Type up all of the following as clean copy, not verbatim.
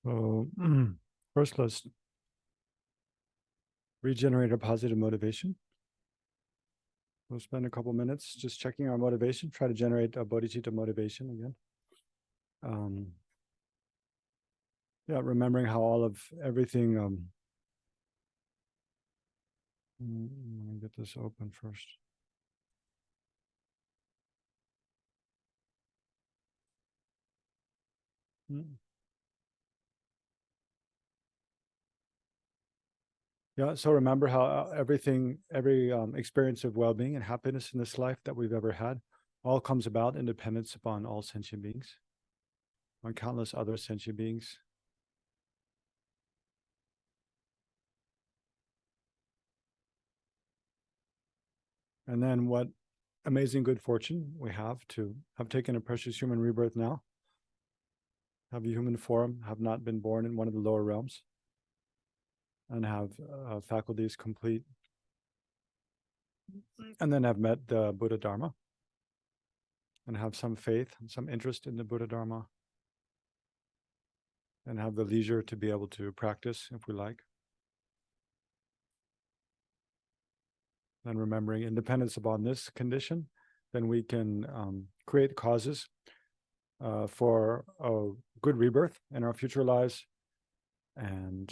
So, first, let's regenerate our positive motivation. We'll spend a couple minutes just checking our motivation, try to generate a bodhicitta motivation again. Yeah, remembering how all of everything. Let me get this open first. Yeah, so remember how everything, every experience of well-being and happiness in this life that we've ever had, all comes about in dependence upon all sentient beings, on countless other sentient beings. And then what amazing good fortune we have to have taken a precious human rebirth now, have a human form, have not been born in one of the lower realms, and have faculties complete, and then have met the Buddha Dharma, and have some faith and some interest in the Buddha Dharma, and have the leisure to be able to practice if we like. And remembering independence upon this condition, then we can create causes for a good rebirth in our future lives, and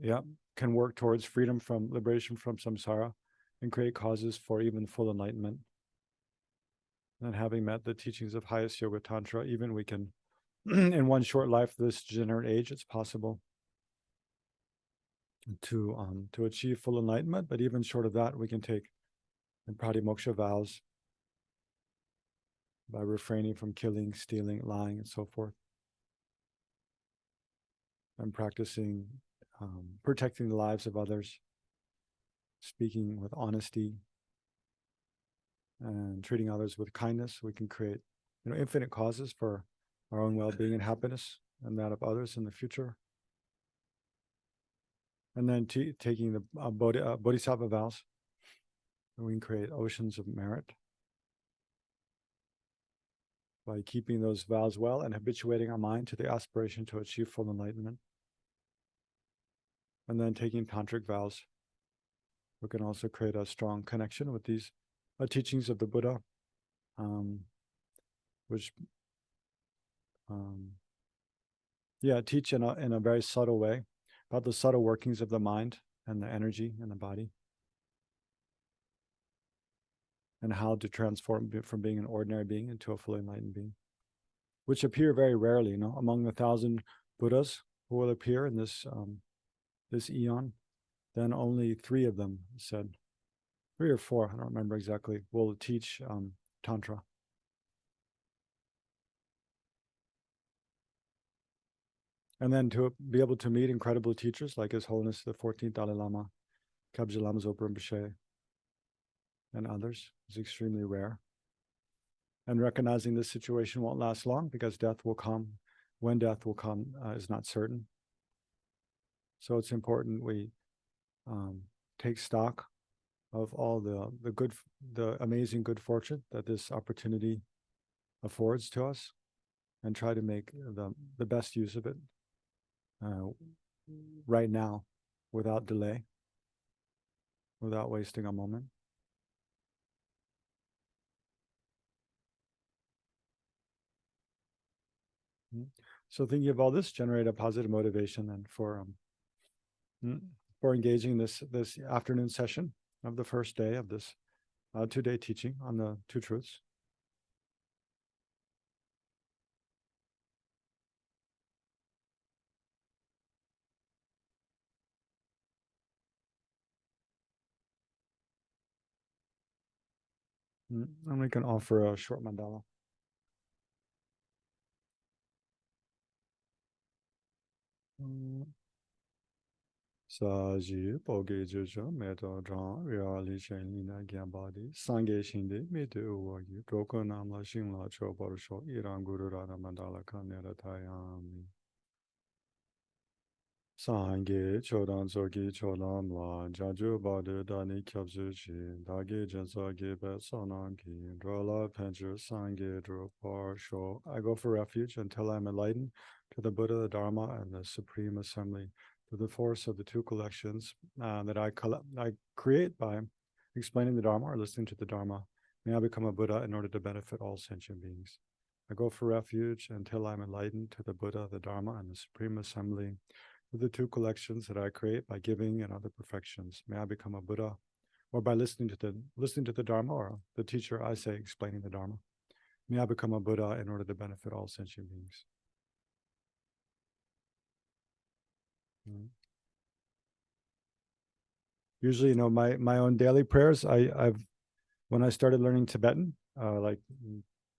yeah, can work towards freedom from liberation from samsara and create causes for even full enlightenment. And having met the teachings of highest yoga tantra, even we can, in one short life, this degenerate age, it's possible to achieve full enlightenment. But even short of that, we can take pratimoksha vows by refraining from killing, stealing, lying, and so forth, and practicing protecting the lives of others, speaking with honesty, and treating others with kindness. We can create, infinite causes for our own well-being and happiness, and that of others in the future. And then taking the bodhisattva vows, we can create oceans of merit by keeping those vows well and habituating our mind to the aspiration to achieve full enlightenment. And then taking tantric vows, we can also create a strong connection with these teachings of the Buddha, which teach in a very subtle way about the subtle workings of the mind and the energy in the body, and how to transform from being an ordinary being into a fully enlightened being, which appear very rarely. Among the 1,000 Buddhas who will appear in this this eon, then only 3 of them said, 3 or 4, I don't remember exactly, will teach Tantra. And then to be able to meet incredible teachers like His Holiness the 14th Dalai Lama, Kabje Lama Zopa Rinpoche, and others is extremely rare. And recognizing this situation won't last long, because death will come. When death will come is not certain. So it's important we take stock of all the amazing good fortune that this opportunity affords to us, and try to make the best use of it right now, without delay, without wasting a moment. So thinking of all this, generate a positive motivation then for engaging this afternoon session of the first day of this 2-day teaching on the 2 truths. And we can offer a short mandala. Saji poge jojo meto dran reali chen lina gyan body sange shinde mete uwagi proko namla shingla cho parusho iran guru rada mandala kanera tayami. Sangye chodan zogi chodam la jaju badu dani kyabzu chi dagi jenso gibe sonangi drola penju sangye drupar sho. I go for refuge until I am enlightened to the Buddha, the Dharma, and the Supreme Assembly, through the force of the two collections that I create by explaining the Dharma or listening to the Dharma. May I become a Buddha in order to benefit all sentient beings. I go for refuge until I am enlightened to the Buddha, the Dharma, and the Supreme Assembly, the two collections that I create by giving and other perfections. May I become a Buddha, or by listening to the Dharma, or the teacher I say explaining the Dharma. May I become a Buddha in order to benefit all sentient beings. Usually, my own daily prayers. When I started learning Tibetan, like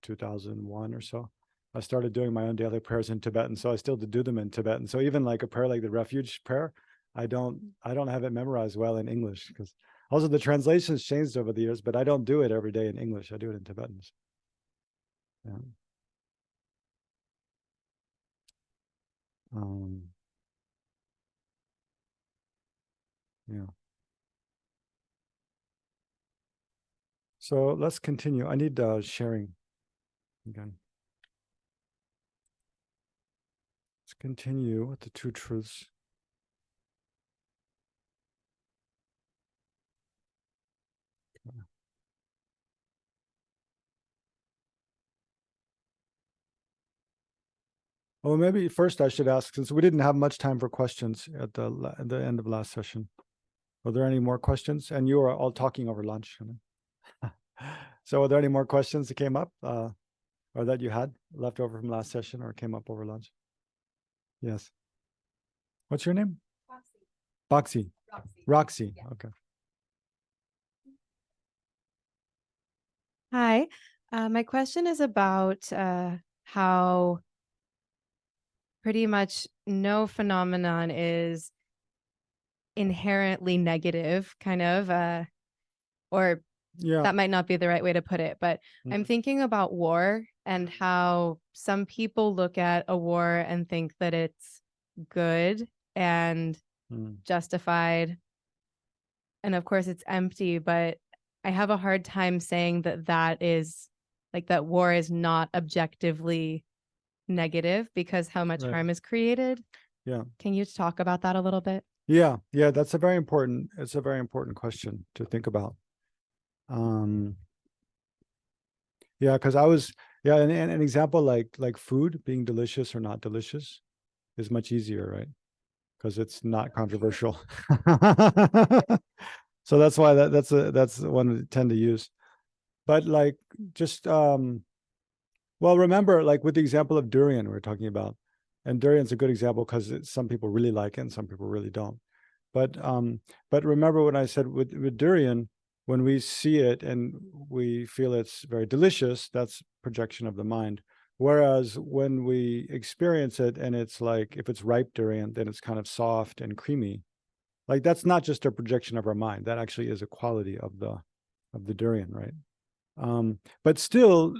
2001 or so, I started doing my own daily prayers in Tibetan. So I still do them in Tibetan. So even like a prayer like the refuge prayer, I don't have it memorized well in English, because also the translations changed over the years, but I don't do it every day in English. I do it in Tibetan. Yeah. Yeah. So let's continue. I need sharing again. Let's continue with the two truths. Well, maybe first I should ask, since we didn't have much time for questions at the end of last session. Were there any more questions? And you were all talking over lunch. So were there any more questions that came up or that you had left over from last session or came up over lunch? Yes. What's your name? Boxy. Roxy. Yeah. Okay. Hi. My question is about how pretty much no phenomenon is inherently negative, kind of, or Yeah. that might not be the right way to put it, but I'm thinking about war and how some people look at a war and think that it's good and justified. And of course, it's empty, but I have a hard time saying that war is not objectively negative because how much harm is created. Yeah. Can you talk about that a little bit? Yeah. It's a very important question to think about. Because an example like food being delicious or not delicious is much easier, right? Because it's not controversial. So that's why that's one I tend to use. But like just well, remember, like with the example of durian we're talking about, and durian's a good example because some people really like it and some people really don't. But remember when I said with durian, when we see it and we feel it's very delicious, that's projection of the mind. Whereas when we experience it and it's like, if it's ripe durian, then it's kind of soft and creamy. Like that's not just a projection of our mind. That actually is a quality of the durian, right? But still,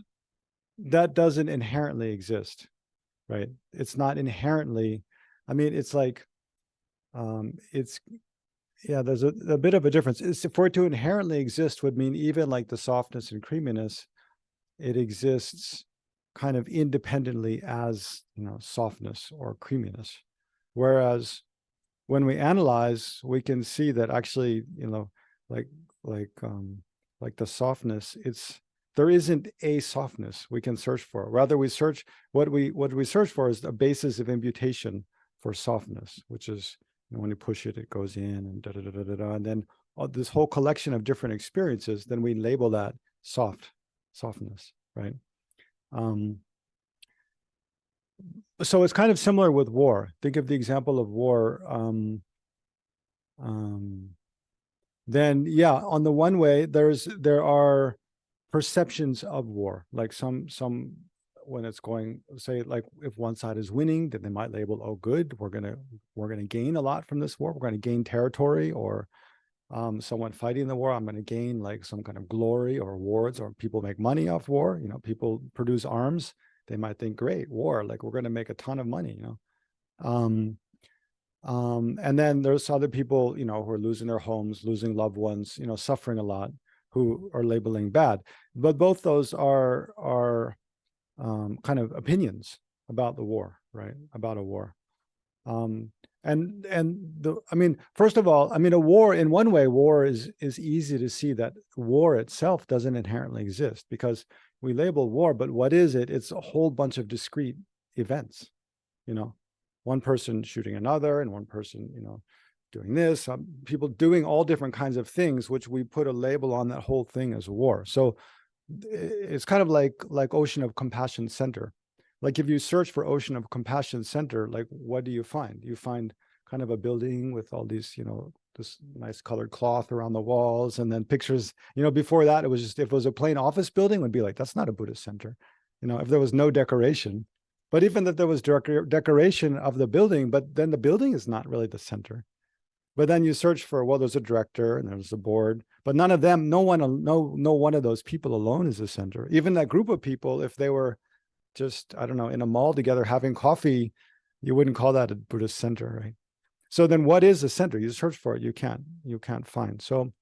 that doesn't inherently exist, right? It's not inherently. I mean, it's like it's there's a bit of a difference. For it to inherently exist would mean even like the softness and creaminess, it exists kind of independently as, softness or creaminess. Whereas when we analyze, we can see that actually, like like like the softness, there isn't a softness we can search for. Rather, we search what we search for is a basis of imputation for softness, which is, when you push it, it goes in and da da da da da, and then this whole collection of different experiences. Then we label that softness, right? So it's kind of similar with war. Think of the example of war. Then on the one way, there are perceptions of war, like some when it's going, say, like if one side is winning, then they might label, oh good, we're gonna gain a lot from this war, we're going to gain territory, or someone fighting the war, I'm going to gain like some kind of glory or awards, or people make money off war, people produce arms, they might think, great, war, like we're going to make a ton of money, And then there's other people, who are losing their homes, losing loved ones, suffering a lot, who are labeling bad. But both those are kind of opinions about the war, right? About a war. First of all, a war, in one way, war is easy to see that war itself doesn't inherently exist, because we label war, but what is it? It's a whole bunch of discrete events, one person shooting another, and one person, doing this, people doing all different kinds of things, which we put a label on that whole thing as war. So it's kind of like Ocean of Compassion Center. Like if you search for Ocean of Compassion Center, like what do you find? You find kind of a building with all these, this nice colored cloth around the walls, and then pictures. Before that, it was just, if it was a plain office building, it would be like, that's not a Buddhist center. If there was no decoration. But even that there was decoration of the building, but then the building is not really the center. But then you search for, well, there's a director and there's a board, but none of them, no one of those people alone is the center. Even that group of people, if they were just, I don't know, in a mall together having coffee, you wouldn't call that a Buddhist center, right? So then what is a center? You search for it, you can't find. So,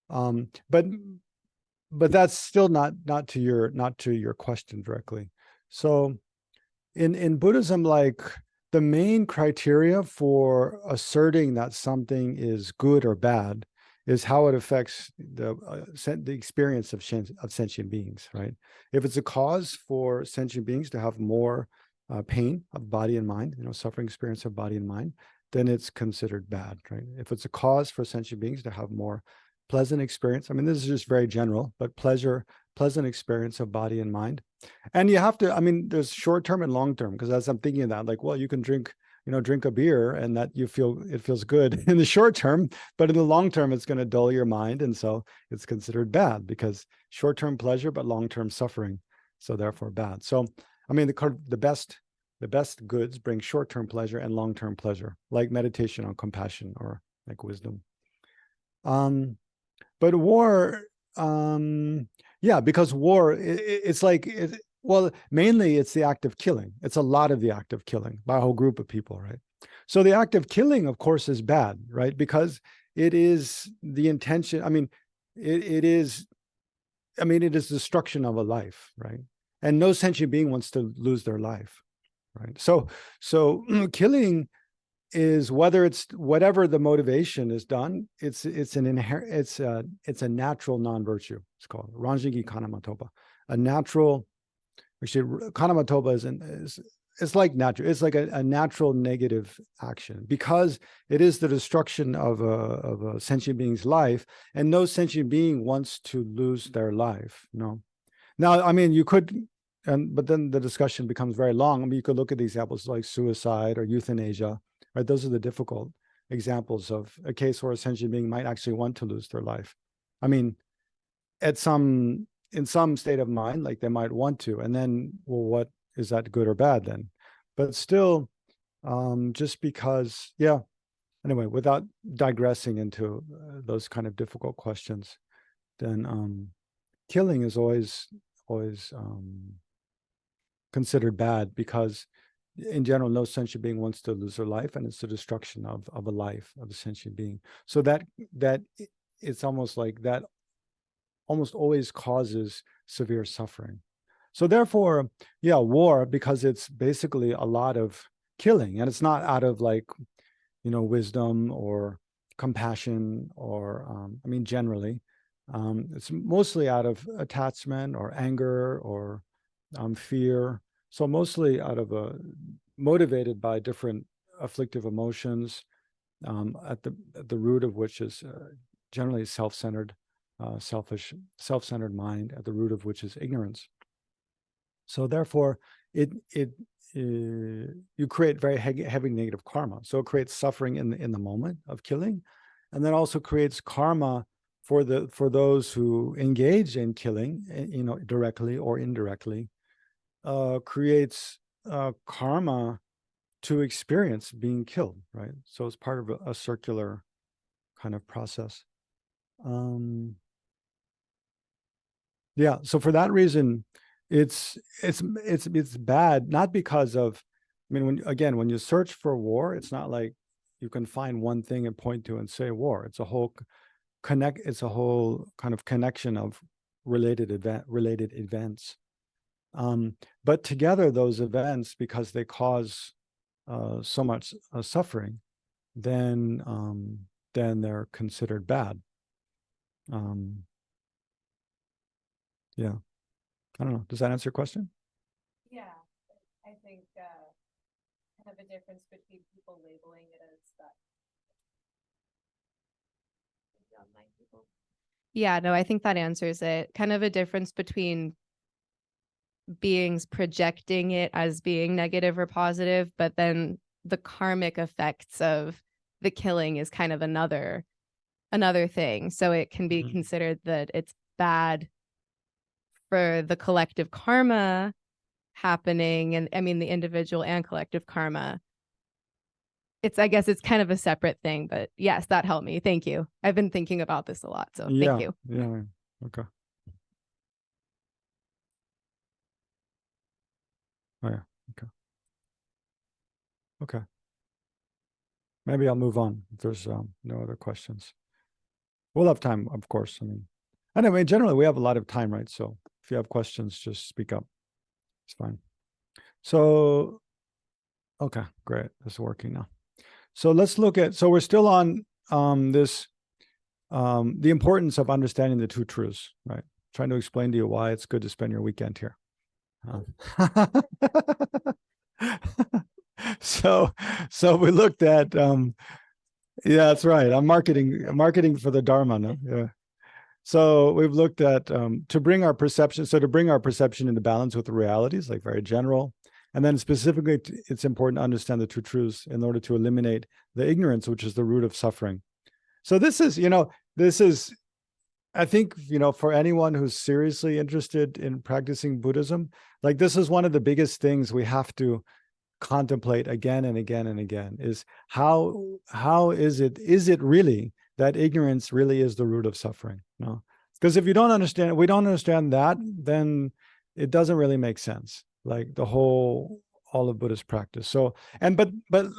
but that's still not to your question directly. So in Buddhism, like the main criteria for asserting that something is good or bad is how it affects the experience of sentient beings, right? If it's a cause for sentient beings to have more pain of body and mind, suffering experience of body and mind, then it's considered bad, right? If it's a cause for sentient beings to have more pleasant experience, this is just very general, but pleasant experience of body and mind. And you have to, there's short-term and long-term, because as I'm thinking of that, like, well, you can drink a beer and that it feels good in the short term, but in the long term, it's going to dull your mind. And so it's considered bad, because short-term pleasure, but long-term suffering. So therefore bad. So, the best goods bring short-term pleasure and long-term pleasure, like meditation on compassion or like wisdom. But war, because war, it's like, well, mainly it's the act of killing. It's a lot of the act of killing by a whole group of people, right? So the act of killing, of course, is bad, right? Because it is the intention. It is destruction of a life, right? And no sentient being wants to lose their life, right? So killing is, whatever the motivation is done, it's a natural non-virtue. It's called Ranjigi Kanamatoba. A natural, actually, Kanamatoba it's like natural. It's like a natural negative action, because it is the destruction of a sentient being's life, and no sentient being wants to lose their life. No. Now, you could, but then the discussion becomes very long. you could look at the examples like suicide or euthanasia. Right? Those are the difficult examples of a case where a sentient being might actually want to lose their life. In some state of mind, like they might want to, and then, well, what is that, good or bad then? But still, just because, yeah. Anyway, without digressing into those kind of difficult questions, then killing is always considered bad, because in general, no sentient being wants to lose their life, and it's the destruction of a life, of a sentient being. So that it's almost like that almost always causes severe suffering. So therefore, yeah, war, because it's basically a lot of killing, and it's not out of wisdom or compassion or generally, it's mostly out of attachment or anger or fear. So mostly out of motivated by different afflictive emotions, at the root of which is generally self-centered, selfish, self-centered mind, at the root of which is ignorance. So therefore, you create very heavy negative karma. So it creates suffering in the moment of killing, and then also creates karma for those who engage in killing, directly or indirectly. Creates karma to experience being killed, right? So it's part of a circular kind of process. Yeah. So for that reason, it's bad, not because of, when you search for war, it's not like you can find one thing and point to and say war. It's a whole it's a whole kind of connection of related events. But together, those events, because they cause so much suffering, then they're considered bad. Yeah, I don't know. Does that answer your question? Yeah, I think kind of a difference between people labeling it as that. Yeah, no, I think that answers it. Kind of a difference between beings projecting it as being negative or positive, but then the karmic effects of the killing is kind of another thing. So it can be considered that it's bad for the collective karma happening, and I mean the individual and collective karma. I guess it's kind of a separate thing, but yes, that helped me. Thank you. I've been thinking about this a lot, so thank you. Yeah. Okay. Oh yeah. Okay. Okay. Maybe I'll move on if there's no other questions. We'll have time, of course. I mean, anyway, generally we have a lot of time, right? So if you have questions, just speak up. It's fine. So, okay, great. It's working now. So let's look at, so we're still on this, the importance of understanding the two truths, right? Trying to explain to you why it's good to spend your weekend here. So we looked at, yeah, that's right. I'm marketing for the Dharma, no? Yeah. So we've looked at to bring our perception into balance with the realities, like very general. And then specifically, it's important to understand the two truths in order to eliminate the ignorance, which is the root of suffering. So this is, I think, for anyone who's seriously interested in practicing Buddhism, like this is one of the biggest things we have to contemplate again and again and again, is how is it really that ignorance really is the root of suffering? No, because if we don't understand that, then it doesn't really make sense, like all of Buddhist practice. So, but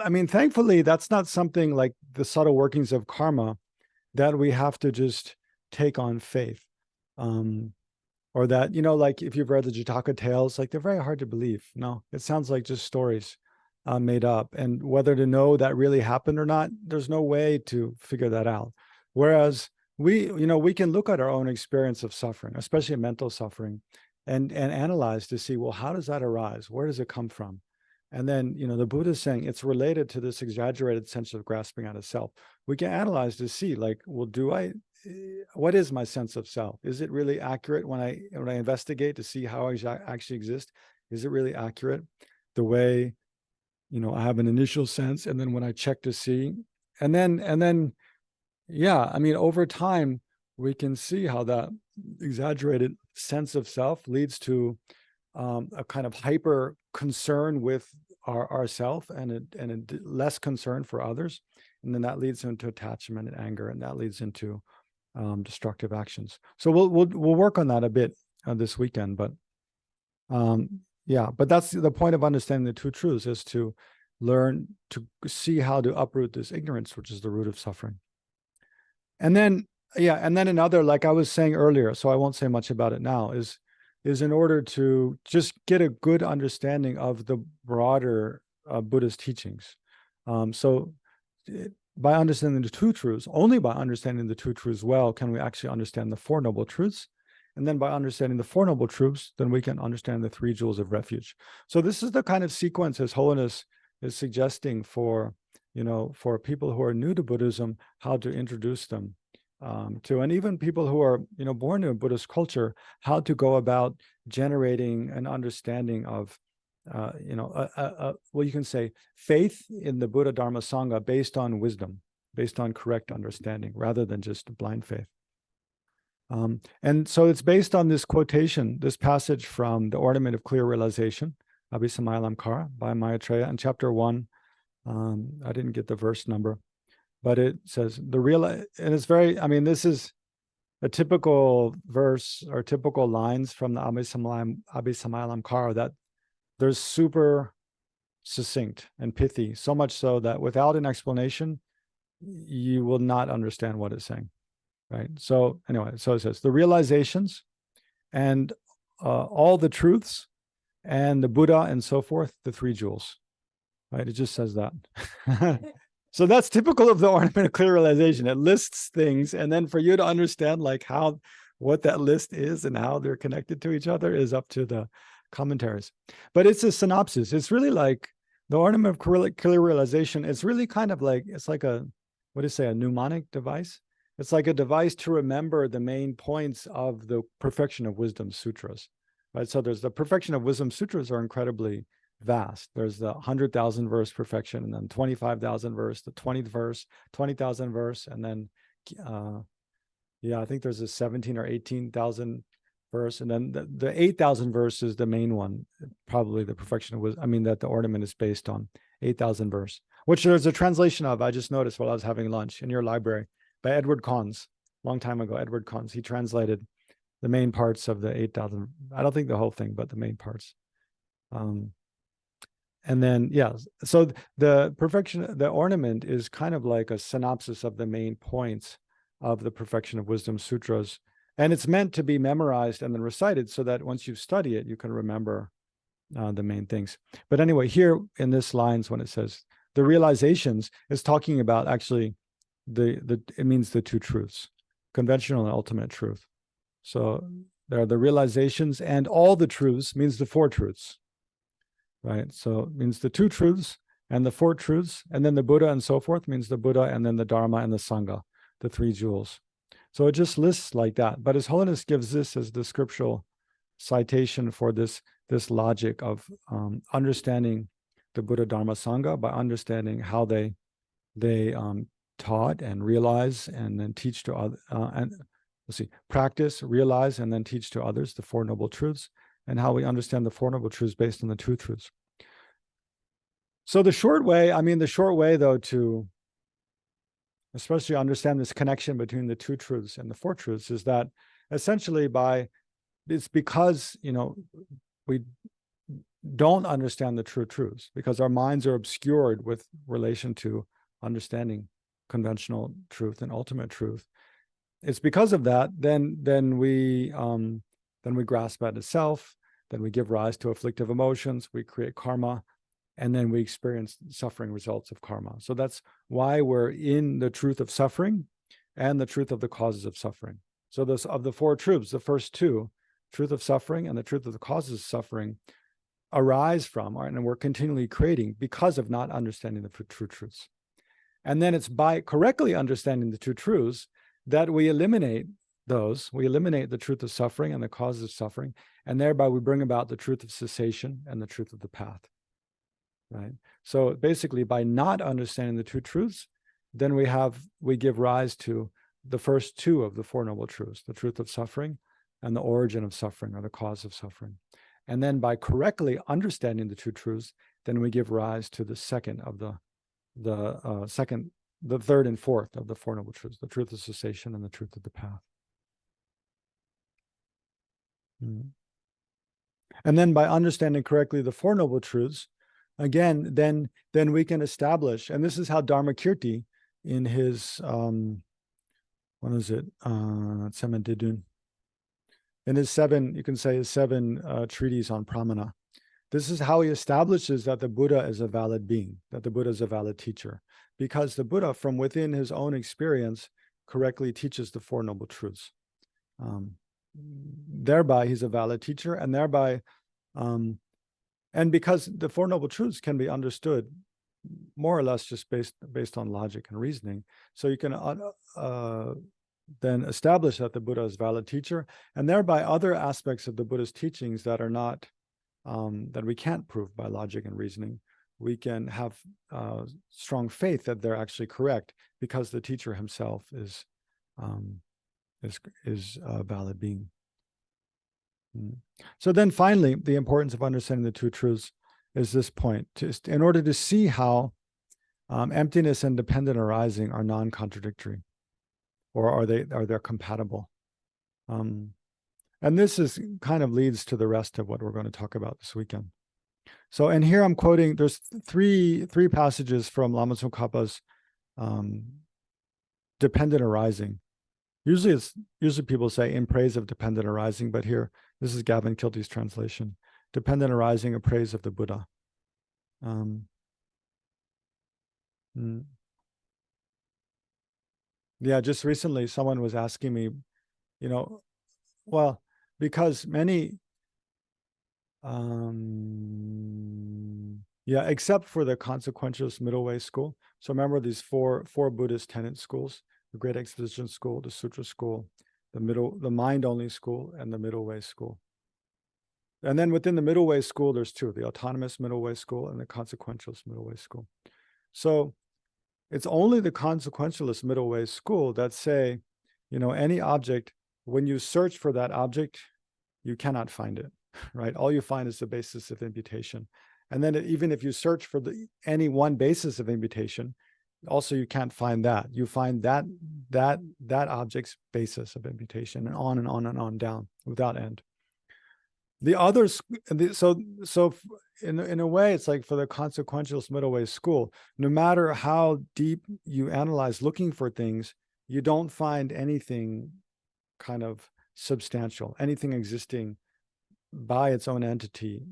I mean, thankfully, that's not something like the subtle workings of karma that we have to just take on faith. Or that, like if you've read the Jataka tales, like they're very hard to believe. No, it sounds like just stories made up. And whether to know that really happened or not, there's no way to figure that out. Whereas we can look at our own experience of suffering, especially mental suffering, and analyze to see, well, how does that arise? Where does it come from? And then, the Buddha is saying it's related to this exaggerated sense of grasping out of self. We can analyze to see, like, well, what is my sense of self? Is it really accurate when I investigate to see how I actually exist? Is it really accurate the way, I have an initial sense, and then when I check to see, and then, yeah, I mean, over time, we can see how that exaggerated sense of self leads to a kind of hyper concern with ourself and a less concern for others. And then that leads into attachment and anger, and that leads into destructive actions. So we'll work on that a bit this weekend, but yeah, but that's the point of understanding the two truths, is to learn to see how to uproot this ignorance, which is the root of suffering. And then, another, like I was saying earlier, so I won't say much about it now, is in order to just get a good understanding of the broader Buddhist teachings. So by understanding the two truths, only by understanding the two truths well, can we actually understand the Four Noble Truths. And then by understanding the Four Noble Truths, then we can understand the Three Jewels of Refuge. So this is the kind of sequence His Holiness is suggesting for people who are new to Buddhism, how to introduce them to, and even people who are, born in a Buddhist culture, how to go about generating an understanding of, well, you can say faith in the Buddha, Dharma, Sangha based on wisdom, based on correct understanding, rather than just blind faith. And so it's based on this quotation, this passage from the Ornament of Clear Realization, Abhisamayalamkara by Maitreya, in chapter 1. I didn't get the verse number, but it says and it's very, I mean, this is a typical verse or typical lines from the Abhisamayalamkara that they're super succinct and pithy, so much so that without an explanation, you will not understand what it's saying, right? So anyway, so it says the realizations and all the truths and the Buddha and so forth, the three jewels, right? It just says that. So that's typical of the ornament of clear realization. It lists things, and then for you to understand like what that list is and how they're connected to each other is up to the commentaries. But it's a synopsis. It's really like the ornament of clear realization. It's really kind of like, it's like a, what do you say, a mnemonic device? It's like a device to remember the main points of the Perfection of Wisdom Sutras, right? So there's the Perfection of Wisdom Sutras are incredibly vast. There's the 100,000 verse perfection, and then 25,000 verse, the 20th verse, 20,000 verse, and then I think there's a 17 or 18,000 verse, and then the 8,000 verse is the main one, probably the perfection of wisdom. I mean, that the ornament is based on 8,000 verse, which there's a translation of. I just noticed while I was having lunch in your library by Edward Conze, long time ago. Edward Conze, he translated the main parts of the 8,000. I don't think the whole thing, but the main parts. And then, yeah, so the perfection, the ornament is kind of like a synopsis of the main points of the Perfection of Wisdom Sutras. And it's meant to be memorized and then recited so that once you study it, you can remember the main things. But anyway, here in this lines, when it says the realizations, is talking about actually it means the two truths, conventional and ultimate truth. So there are the realizations, and all the truths means the four truths. Right, so it means the two truths and the four truths, and then the Buddha and so forth means the Buddha, and then the Dharma and the Sangha, the three jewels. So it just lists like that. But His Holiness gives this as the scriptural citation for this logic of understanding the Buddha, Dharma, Sangha by understanding how they taught and realize and then teach to others, and practice, realize, and then teach to others the Four Noble Truths, and how we understand the Four Noble Truths based on the two truths. So the short way though, to especially understand this connection between the two truths and the four truths is that essentially it's because, we don't understand the true truths because our minds are obscured with relation to understanding conventional truth and ultimate truth. It's because of that, then we grasp at a self, then we give rise to afflictive emotions, we create karma, and then we experience suffering results of karma. So that's why we're in the truth of suffering and the truth of the causes of suffering. So those of the four truths, the first two, truth of suffering and the truth of the causes of suffering, arise from, and we're continually creating because of not understanding the true truths. And then it's by correctly understanding the two truths that we eliminate the truth of suffering and the causes of suffering, and thereby we bring about the truth of cessation and the truth of the path, right? So basically, by not understanding the two truths, then we give rise to the first two of the Four Noble Truths, the truth of suffering and the origin of suffering, or the cause of suffering. And then by correctly understanding the two truths, then we give rise to the second of the third and fourth of the Four Noble Truths, the truth of cessation and the truth of the path. And then by understanding correctly the Four Noble Truths, again, then we can establish, and this is how Dharmakirti in his, what is it? Samadidun. In his seven treatises on pramana. This is how he establishes that the Buddha is a valid being, that the Buddha is a valid teacher, because the Buddha, from within his own experience, correctly teaches the Four Noble Truths. Thereby, he's a valid teacher, and thereby, and because the Four Noble Truths can be understood more or less just based on logic and reasoning, so you can then establish that the Buddha is a valid teacher, and thereby other aspects of the Buddha's teachings that are not that we can't prove by logic and reasoning, we can have strong faith that they're actually correct because the teacher himself is a valid being. So then finally, the importance of understanding the two truths is this point. In order to see how emptiness and dependent arising are non-contradictory, or are they compatible? And this is kind of leads to the rest of what we're going to talk about this weekend. So, and here I'm quoting, there's three passages from Lama Tsongkhapa's dependent arising. Usually people say in praise of dependent arising, but here, this is Gavin Kilty's translation. Dependent arising in praise of the Buddha. Yeah, just recently someone was asking me, well, because many, except for the consequentialist middle way school. So remember these four Buddhist tenet schools: the Great Exposition School, the Sutra School, the Mind Only School, and the Middle Way School. And then within the Middle Way School, there's two: the Autonomous Middle Way School and the Consequentialist Middle Way School. So it's only the Consequentialist Middle Way School that say, any object, when you search for that object, you cannot find it, right? All you find is the basis of imputation. And then even if you search for any one basis of imputation, also you can't find that. You find that object's basis of imputation, and on and on and on down without end. The others, so in a way, it's like for the consequentialist middle way school, no matter how deep you analyze looking for things, you don't find anything kind of substantial, anything existing by its own entity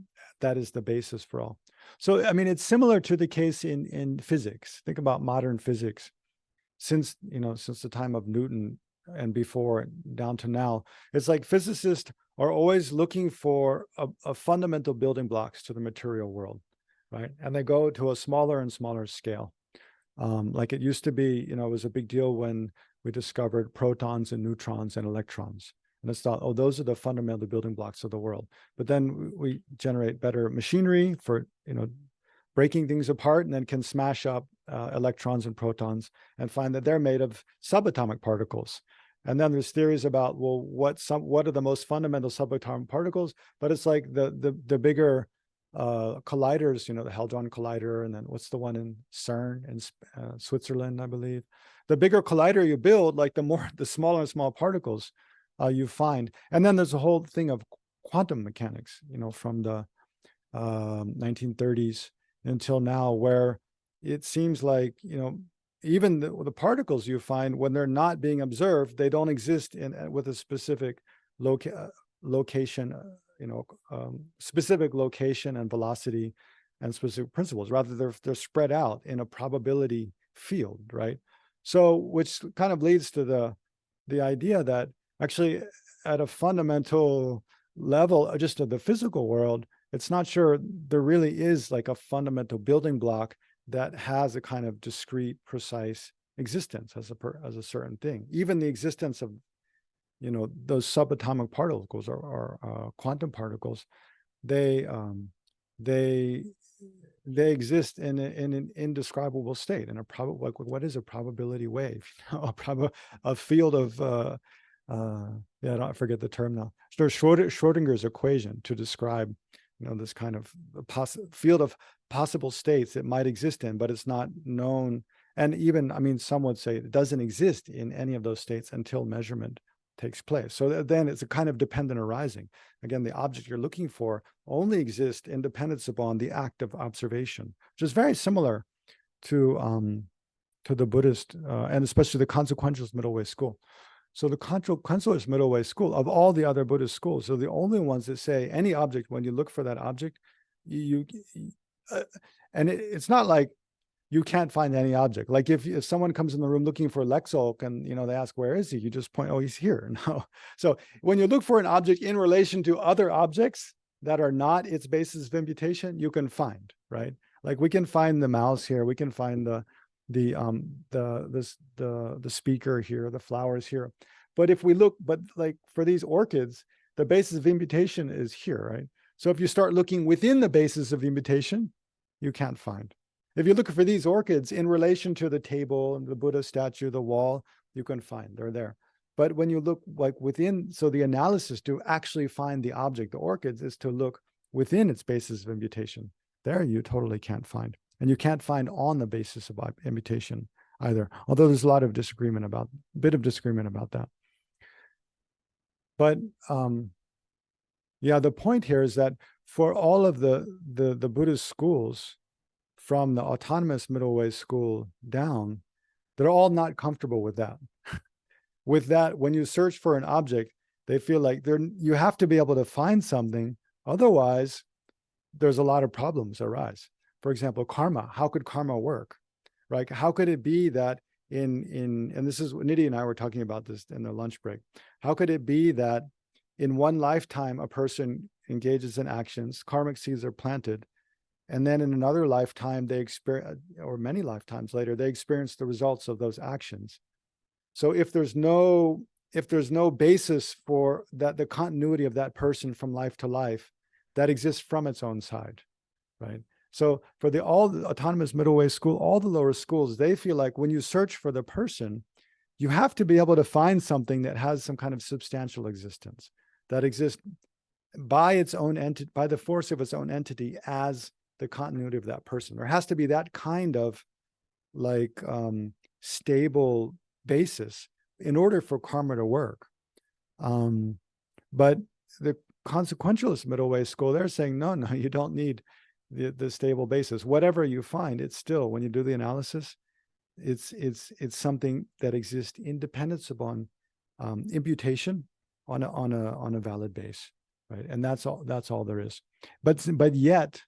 that is the basis for all. So, I mean, it's similar to the case in physics. Think about modern physics. Since the time of Newton and before down to now, it's like physicists are always looking for a fundamental building blocks to the material world, right? And they go to a smaller and smaller scale. Like it used to be, it was a big deal when we discovered protons and neutrons and electrons. And it's thought, oh, those are the fundamental building blocks of the world. But then we generate better machinery for, breaking things apart, and then can smash up electrons and protons and find that they're made of subatomic particles. And then there's theories about, well, what are the most fundamental subatomic particles? But it's like the bigger colliders, the Hadron Collider, and then what's the one in CERN in Switzerland, I believe. The bigger collider you build, like the smaller and smaller particles you find. And then there's a whole thing of quantum mechanics, from the 1930s until now, where it seems like, even the particles you find, when they're not being observed, they don't exist with a specific location, specific location and velocity and specific principles. Rather, they're spread out in a probability field, right? So, which kind of leads to the idea that actually at a fundamental level, just of the physical world, it's not sure there really is like a fundamental building block that has a kind of discrete, precise existence as a certain thing. Even the existence of, those subatomic particles or quantum particles, they exist in an indescribable state, in a like what is a probability wave? A field of I forget the term now. So Schrodinger's equation to describe, this kind of field of possible states that might exist in, but it's not known. And even, I mean, some would say it doesn't exist in any of those states until measurement takes place. So then it's a kind of dependent arising. Again, the object you're looking for only exists in dependence upon the act of observation, which is very similar to the Buddhist and especially the consequentialist middle way school. So the consequentialist middle way school, of all the other Buddhist schools, are the only ones that say any object, when you look for that object, and it's not like you can't find any object. Like if someone comes in the room looking for Legtsok and they ask, where is he? You just point, oh, he's here. No. So when you look for an object in relation to other objects that are not its basis of imputation, you can find, right? Like we can find the mouse here, we can find the speaker here, the flowers here. But if we look, like for these orchids, the basis of imputation is here, right? So if you start looking within the basis of imputation, you can't find. If you look for these orchids in relation to the table and the Buddha statue, the wall, you can find, they're there. But when you look like within, so the analysis to actually find the object, the orchids, is to look within its basis of imputation. There you totally can't find. And you can't find on the basis of imputation either, although there's a bit of disagreement about that. But Yeah, the point here is that for all of the Buddhist schools, from the autonomous middle way school down, they're all not comfortable with that. With that, when you search for an object, they feel like you have to be able to find something. Otherwise, there's a lot of problems arise. For example, karma. How could karma work? Right? How could it be that and this is Nidhi and I were talking about this in the lunch break. How could it be that in one lifetime a person engages in actions, karmic seeds are planted, and then in another lifetime they experience, or many lifetimes later, they experience the results of those actions. So if there's no basis for that, the continuity of that person from life to life, that exists from its own side, right? So for all the autonomous middle way school, all the lower schools, they feel like when you search for the person, you have to be able to find something that has some kind of substantial existence, that exists by its own entity, by the force of its own entity as the continuity of that person. There has to be that kind of like stable basis in order for karma to work. But the consequentialist middle way school, they're saying, no, you don't need the stable basis. Whatever you find, it's still, when you do the analysis, it's something that exists independent upon imputation on a valid base, right? And that's all there is. But yet,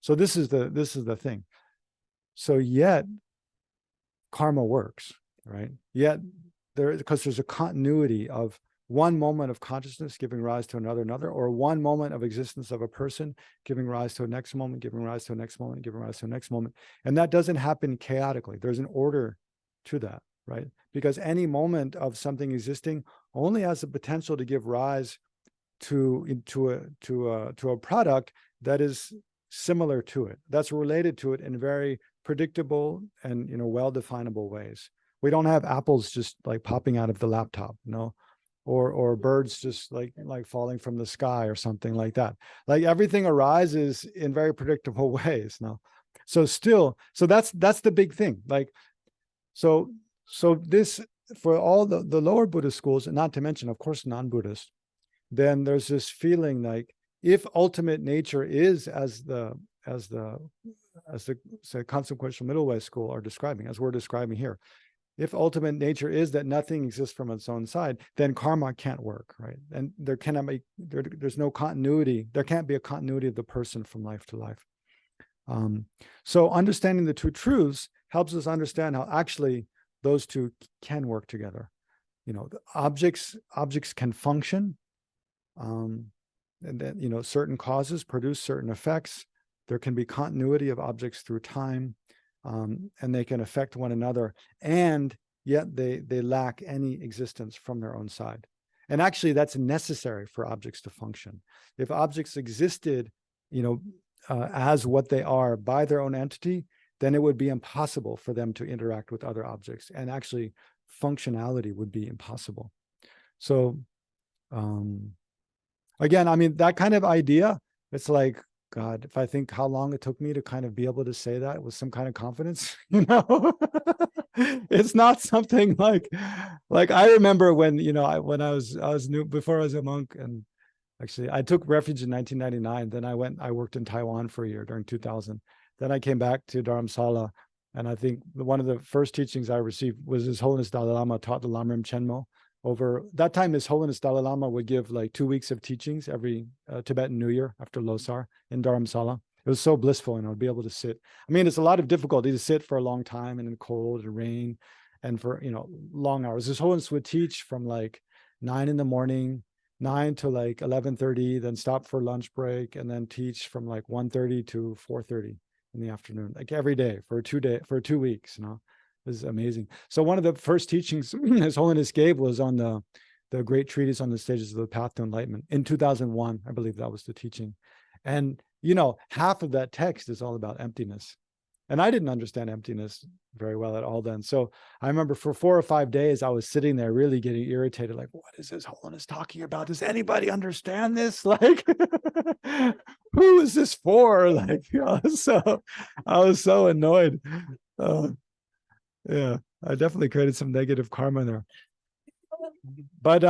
so this is the thing. So yet, karma works, right? Yet because there's a continuity of one moment of consciousness giving rise to another, or one moment of existence of a person giving rise to a next moment, giving rise to a next moment, giving rise to a next moment. And that doesn't happen chaotically. There's an order to that, right? Because any moment of something existing only has the potential to give rise to a product that is similar to it, that's related to it in very predictable and well-definable ways. We don't have apples just like popping out of the laptop, or birds just like falling from the sky or something like that. Like everything arises in very predictable ways. So that's the big thing. Like so this, for all the lower Buddhist schools, and not to mention, of course, non-Buddhist, then there's this feeling like if ultimate nature is as the say, consequential middle way school are describing, as we're describing here, if ultimate nature is that nothing exists from its own side, then karma can't work, right? And there cannot be there's no continuity. There can't be a continuity of the person from life to life. So understanding the two truths helps us understand how actually those two can work together. The objects can function, and then certain causes produce certain effects. There can be continuity of objects through time. And they can affect one another, and yet they lack any existence from their own side. And actually, that's necessary for objects to function. If objects existed, as what they are by their own entity, then it would be impossible for them to interact with other objects, and actually, functionality would be impossible. So, again, I mean, that kind of idea, it's like, God, if I think how long it took me to kind of be able to say that with some kind of confidence, it's not something like I remember when, when I was new, before I was a monk, and actually I took refuge in 1999. Then I worked in Taiwan for a year during 2000. Then I came back to Dharamsala. And I think one of the first teachings I received was His Holiness Dalai Lama taught the Lamrim Chenmo. Over that time, His Holiness Dalai Lama would give like 2 weeks of teachings every Tibetan New Year after Losar in Dharamsala. It was so blissful, and I'd be able to sit. I mean, it's a lot of difficulty to sit for a long time and in cold and rain and for, long hours. His Holiness would teach from like 9 in the morning, 9 to like 11:30, then stop for lunch break, and then teach from like 1:30 to 4:30 in the afternoon, like every day for 2 weeks, This is amazing. So one of the first teachings His Holiness gave was on the great treatise on the stages of the path to enlightenment in 2001. I believe that was the teaching. And, half of that text is all about emptiness. And I didn't understand emptiness very well at all then. So I remember for 4 or 5 days, I was sitting there really getting irritated. Like, what is His Holiness talking about? Does anybody understand this? Like, who is this for? Like, I was so annoyed. Yeah, I definitely created some negative karma there. but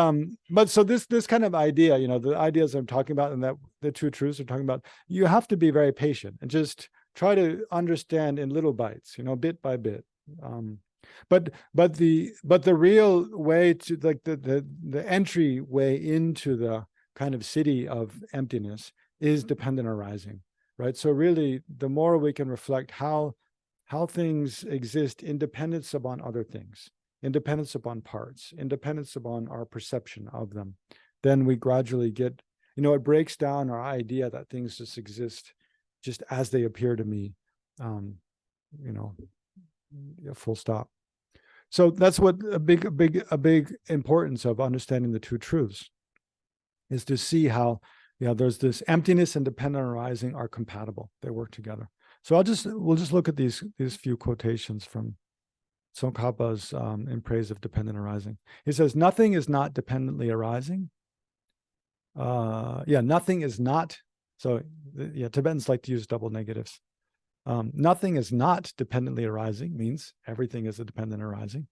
so this kind of idea, the ideas I'm talking about and that the two truths I'm talking about, you have to be very patient and just try to understand in little bites, bit by bit. But the real way to like the entry way into the kind of city of emptiness is dependent arising, right? So really, the more we can reflect how things exist independence upon other things, independence upon parts, independence upon our perception of them, then we gradually get, it breaks down our idea that things just exist just as they appear to me, full stop. So that's what a big importance of understanding the two truths is, to see how, there's this emptiness and dependent arising are compatible. They work together. So we'll just look at these few quotations from Tsongkhapa's in praise of dependent arising. He says, nothing is not dependently arising. Nothing is not. So Tibetans like to use double negatives. Nothing is not dependently arising means everything is a dependent arising.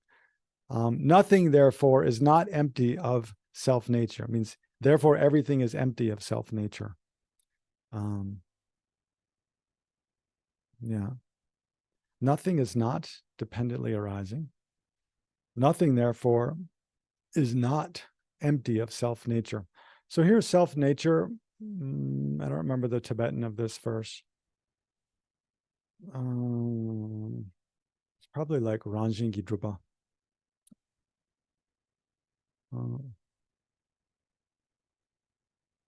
Nothing, therefore, is not empty of self-nature. Means, therefore, everything is empty of self-nature. Nothing is not dependently arising. Nothing, therefore, is not empty of self-nature. So here's self-nature. I don't remember the Tibetan of this verse. It's probably like Ranjingi Drupa.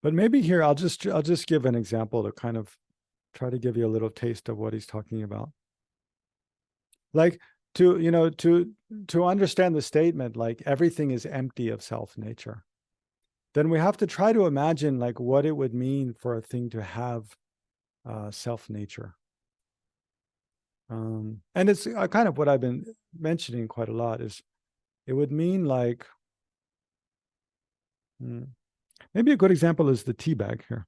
But maybe here I'll just give an example to kind of try to give you a little taste of what he's talking about. Like to understand the statement, like everything is empty of self-nature, then we have to try to imagine like what it would mean for a thing to have self-nature. And it's kind of what I've been mentioning quite a lot, is it would mean like, maybe a good example is the tea bag here.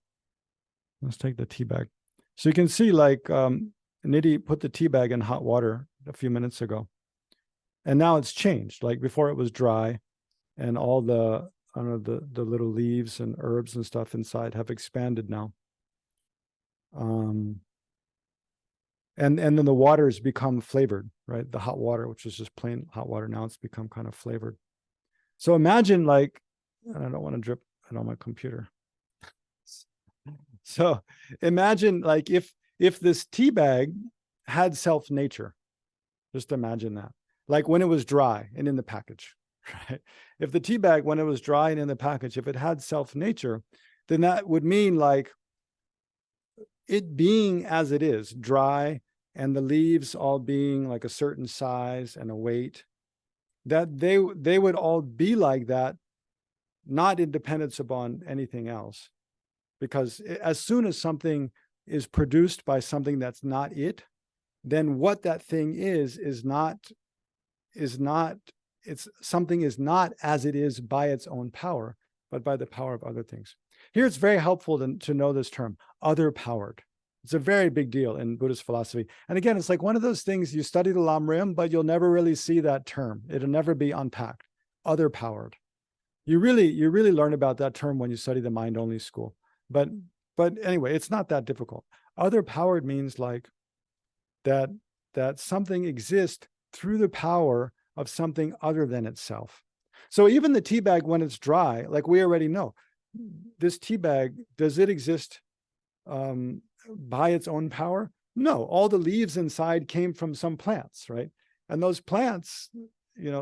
Let's take the tea bag. So you can see like Nidhi put the tea bag in hot water a few minutes ago. And now it's changed. Like before it was dry and all the little leaves and herbs and stuff inside have expanded now. And then the water has become flavored, right? The hot water, which is just plain hot water, now it's become kind of flavored. So imagine like, and I don't want to drip it on my computer. So imagine like if this tea bag had self-nature, just imagine that. Like when it was dry and in the package, right? If the tea bag, when it was dry and in the package, if it had self-nature, then that would mean like it being as it is, dry, and the leaves all being like a certain size and a weight, that they would all be like that, not in dependence upon anything else. Because as soon as something is produced by something that's not it, then what that thing is not, it's something is not as it is by its own power, but by the power of other things. Here it's very helpful to know this term, other powered. It's a very big deal in Buddhist philosophy. And again, it's like one of those things, you study the Lam Rim, but you'll never really see that term. It'll never be unpacked. Other powered. You really learn about that term when you study the mind-only school. But anyway, it's not that difficult. Other powered means like that something exists through the power of something other than itself. So even the tea bag, when it's dry, like we already know, this tea bag, does it exist by its own power? No, all the leaves inside came from some plants, right? And those plants,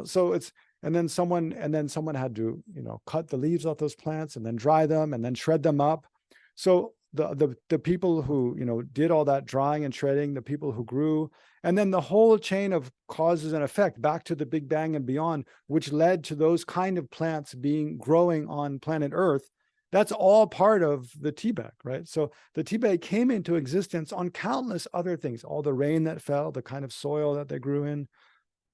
so it's, and then someone had to, cut the leaves off those plants and then dry them and then shred them up. So the people who, did all that drying and shredding, the people who grew, and then the whole chain of causes and effect back to the Big Bang and beyond, which led to those kind of plants growing on planet Earth, that's all part of the tea bag, right? So the tea bag came into existence on countless other things, all the rain that fell, the kind of soil that they grew in,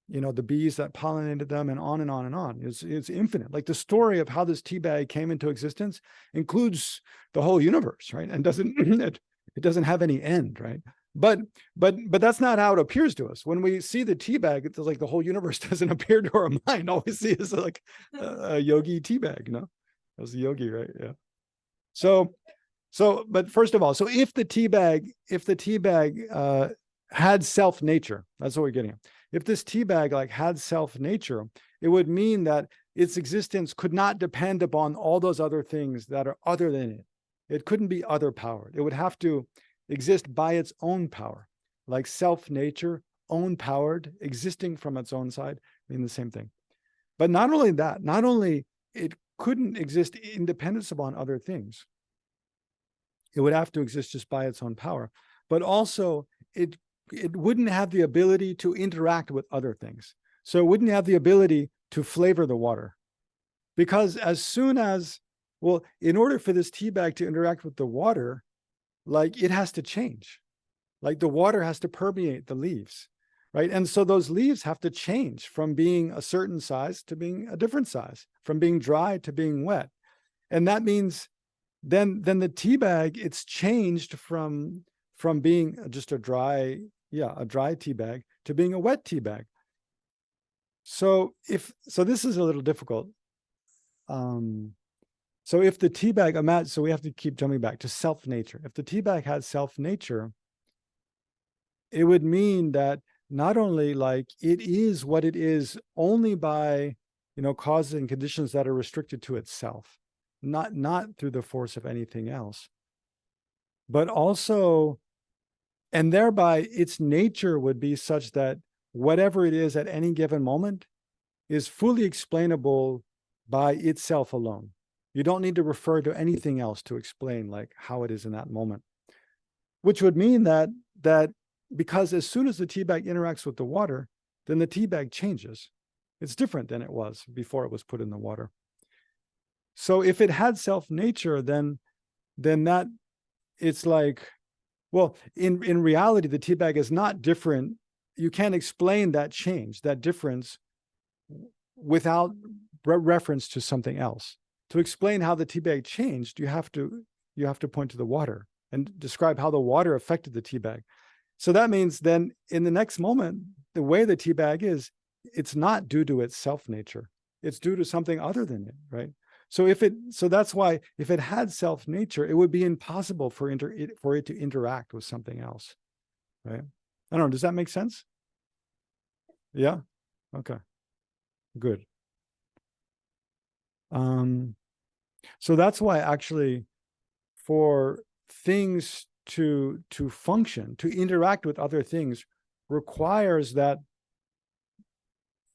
the bees that pollinated them, and on and on and on. It's infinite. Like the story of how this tea bag came into existence includes the whole universe, right? And it doesn't have any end, right? But that's not how it appears to us. When we see the tea bag, it's like the whole universe doesn't appear to our mind. All we see is like a yogi tea bag, you know? That was a yogi, right? Yeah. So, but first of all, so if the tea bag had self nature, that's what we're getting at. If this tea bag like had self nature, it would mean that its existence could not depend upon all those other things that are other than it. It couldn't be other powered. It would have to exist by its own power, like self nature, own powered, existing from its own side, mean the same thing. But not only that, not only it couldn't exist independence upon other things, it would have to exist just by its own power, but also it wouldn't have the ability to interact with other things. So it wouldn't have the ability to flavor the water. Because as soon as, well, in order for this tea bag to interact with the water, like it has to change. Like the water has to permeate the leaves, right? And so those leaves have to change from being a certain size to being a different size, from being dry to being wet. And that means then the tea bag, it's changed from being just a dry tea bag to being a wet tea bag. So this is a little difficult. So if the tea bag, so we have to keep jumping back to self nature. If the tea bag had self nature, it would mean that not only like it is what it is only by, causes and conditions that are restricted to itself, not through the force of anything else, but also, and thereby its nature would be such that whatever it is at any given moment is fully explainable by itself alone. You don't need to refer to anything else to explain like how it is in that moment, which would mean that because as soon as the tea bag interacts with the water, then the tea bag changes. It's different than it was before it was put in the water. So if it had self nature, then that it's like, well, in reality, the tea bag is not different. You can't explain that change, that difference, without reference to something else. To explain how the tea bag changed, you have to point to the water and describe how the water affected the tea bag. So that means then in the next moment, the way the tea bag is, it's not due to its self nature. It's due to something other than it, right? So that's why if it had self nature, it would be impossible for it to interact with something else, right? I don't know. Does that make sense? Yeah. Okay. Good. So that's why actually for things to function, to interact with other things, requires that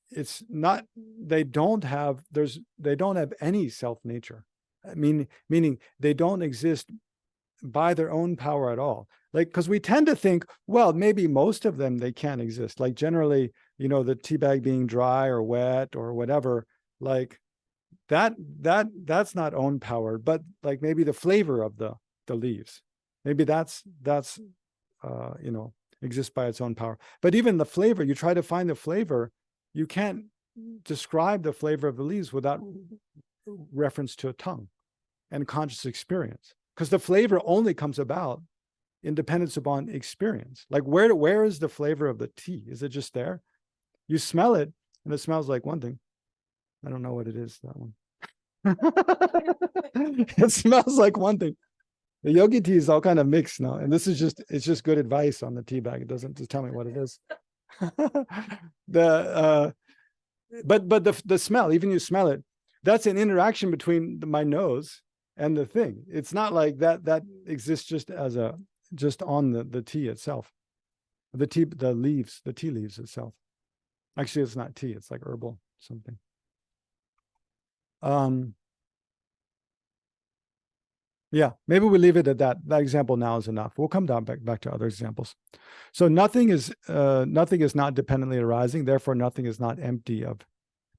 it's not, they don't have any self nature. Meaning they don't exist by their own power at all. Like, because we tend to think, well, maybe most of them, they can't exist. Like generally, the tea bag being dry or wet or whatever, like that's not own powered, but like maybe the flavor of the leaves, maybe that's exists by its own power. But even the flavor, you try to find the flavor, you can't describe the flavor of the leaves without reference to a tongue and conscious experience, because the flavor only comes about in dependence upon experience. Like where is the flavor of the tea? Is it just there? You smell it and it smells like one thing. I don't know what it is, that one. It smells like one thing. The yogi tea is all kind of mixed now. And this is it's just good advice on the tea bag. It doesn't just tell me what it is. But the smell, even you smell it, that's an interaction between my nose and the thing. It's not like that exists just on the tea itself. The tea leaves itself. Actually, it's not tea, it's like herbal something. Yeah, maybe we leave it at that. That example now is enough. We'll come down back to other examples. So nothing is not dependently arising, therefore nothing is not empty of.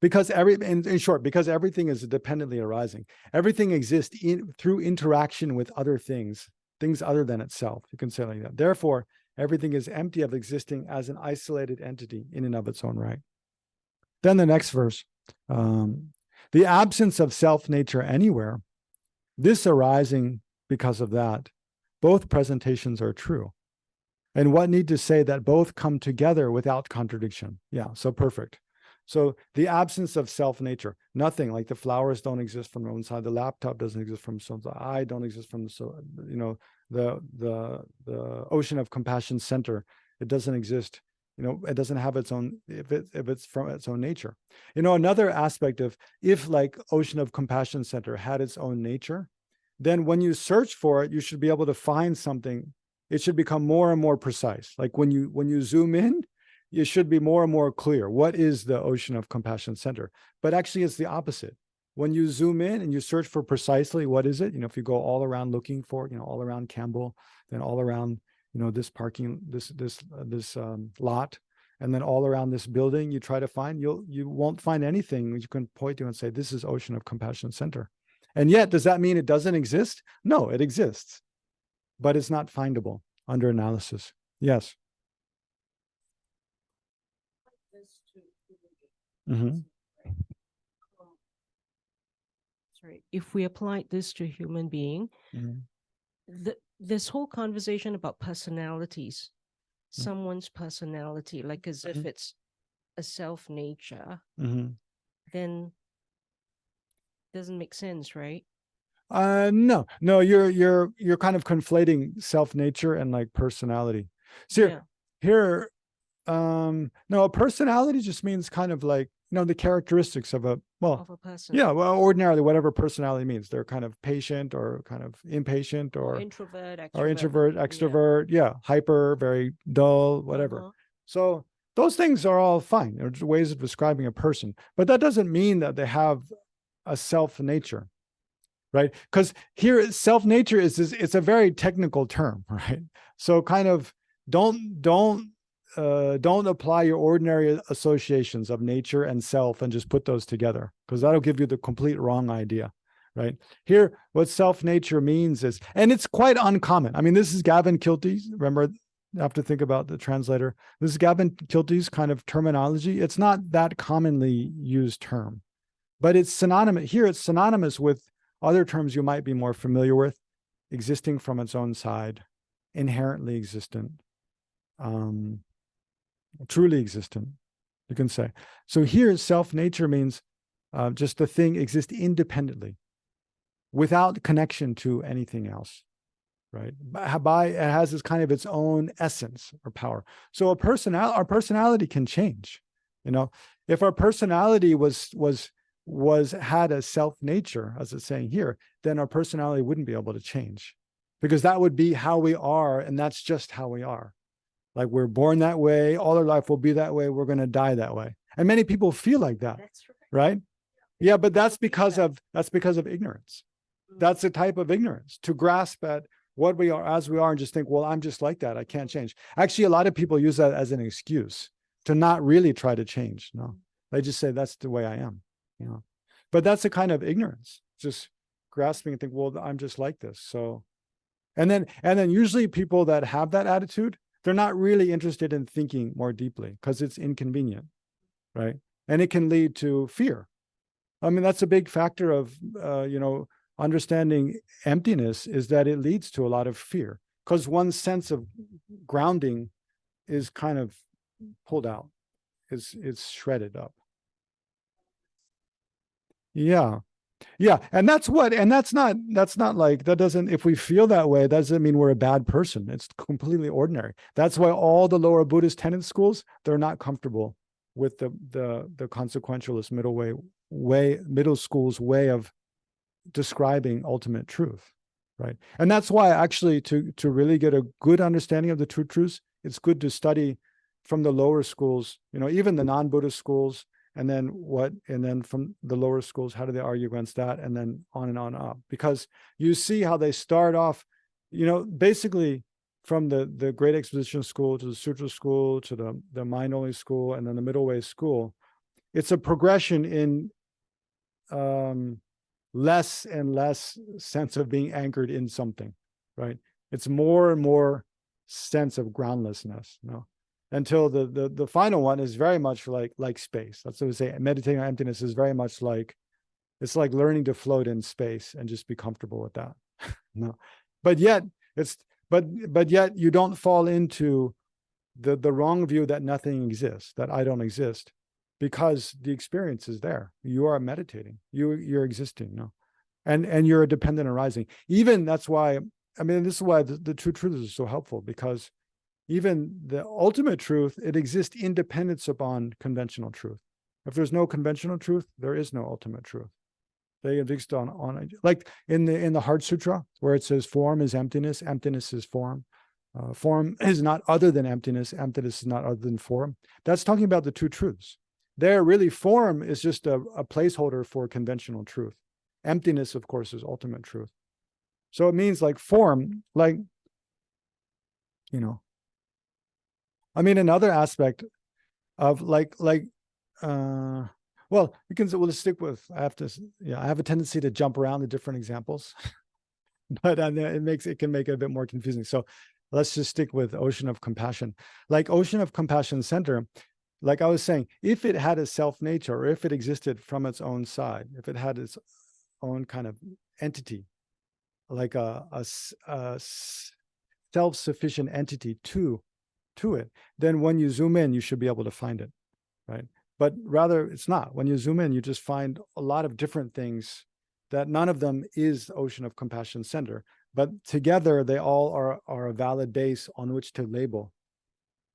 Because in short, because everything is dependently arising. Everything exists through interaction with other things other than itself. You can say it like that. Therefore, everything is empty of existing as an isolated entity in and of its own right. Then the next verse, the absence of self-nature anywhere, this arising because of that, both presentations are true. And what need to say that both come together without contradiction. Yeah, so perfect. So the absence of self-nature, nothing, like the flowers don't exist from their own side, the laptop doesn't exist from some, the I don't exist from the, so, you know, the ocean of compassion center, it doesn't exist. You know, it doesn't have its own, if it's from its own nature. You know, another aspect of, if like ocean of compassion center had its own nature, then when you search for it, you should be able to find something. It should become more and more precise. Like when you zoom in, it should be more and more clear. What is the ocean of compassion center? But actually it's the opposite. When you zoom in and you search for precisely what is it, you know, if you go all around looking for, you know, all around Campbell, then all around, you know, this parking, this lot, and then all around this building, you try to find, you won't find anything you can point to and say, this is ocean of compassion center. And yet, does that mean it doesn't exist? No, it exists, but it's not findable under analysis. Yes. Mm-hmm. Sorry, if we applied this to human being, this whole conversation about personalities, someone's personality, like as if it's a self nature, then doesn't make sense, right? No, you're kind of conflating self-nature and like personality. So here, no, a personality just means kind of like, you know, the characteristics of a, well, of a person. Yeah, well, ordinarily, whatever personality means, they're kind of patient or kind of impatient or introvert, extrovert, yeah, hyper, very dull, whatever. So those things are all fine. They're ways of describing a person, but that doesn't mean that they have a self-nature, right? Because here, self-nature it's a very technical term, right? So kind of don't apply your ordinary associations of nature and self and just put those together, because that'll give you the complete wrong idea, right? Here, what self-nature means is, and it's quite uncommon. I mean, this is Gavin Kilty's, remember, you have to think about the translator. This is Gavin Kilty's kind of terminology. It's not that commonly used term, but it's synonymous. Here, it's synonymous with other terms you might be more familiar with: existing from its own side, inherently existent, truly existent, you can say. So here, self-nature means just the thing exists independently, without connection to anything else, right? It has this kind of its own essence or power. So our personality can change. You know, if our personality had a self-nature, as it's saying here, then our personality wouldn't be able to change, because that would be how we are, and that's just how we are. Like, we're born that way, all our life will be that way, we're going to die that way. And many people feel like that. That's right. Yeah, but that's because of ignorance. That's the type of ignorance, to grasp at what we are as we are and just think, well, I'm just like that, I can't change. Actually, a lot of people use that as an excuse to not really try to change. No, they just say, that's the way I am, you know. But that's a kind of ignorance, just grasping and think, well, I'm just like this. So, and then usually people that have that attitude, they're not really interested in thinking more deeply, because it's inconvenient, right? And it can lead to fear. I mean, that's a big factor of, you know, understanding emptiness, is that it leads to a lot of fear, because one's sense of grounding is kind of pulled out, it's shredded up. Yeah. Yeah. And that's not like, that doesn't, if we feel that way, that doesn't mean we're a bad person. It's completely ordinary. That's why all the lower Buddhist tenet schools, they're not comfortable with the consequentialist middle school's way of describing ultimate truth, right? And that's why actually to really get a good understanding of the true truths, it's good to study from the lower schools, you know, even the non-Buddhist schools, and then from the lower schools, how do they argue against that? And then on up, because you see how they start off, you know, basically from the Great Exposition School to the Sutra School to the Mind-Only School, and then the Middle Way School. It's a progression in less and less sense of being anchored in something, right? It's more and more sense of groundlessness, you know, until the final one is very much like space. That's what we say. Meditating on emptiness is very much like, it's like learning to float in space and just be comfortable with that. No, but yet but yet you don't fall into the wrong view that nothing exists, that I don't exist, because the experience is there. You are meditating. You're existing. No, and you're a dependent arising. Even that's why. I mean, this is why the true truth is so helpful, because even the ultimate truth, it exists independence upon conventional truth. If there's no conventional truth, there is no ultimate truth. They exist on like in the Heart Sutra, where it says form is emptiness, emptiness is form. Form is not other than emptiness, emptiness is not other than form. That's talking about the two truths. There, really, form is just a placeholder for conventional truth. Emptiness, of course, is ultimate truth. So it means like form, like, you know, I mean, another aspect of well, we'll stick with, I have a tendency to jump around the different examples, but it can make it a bit more confusing. So let's just stick with ocean of compassion. Like ocean of compassion center, like I was saying, if it had a self nature, or if it existed from its own side, if it had its own kind of entity, like a self-sufficient entity to it, then when you zoom in, you should be able to find it, right? But rather, it's not. When you zoom in, you just find a lot of different things that none of them is the ocean of compassion center, but together they all are a valid base on which to label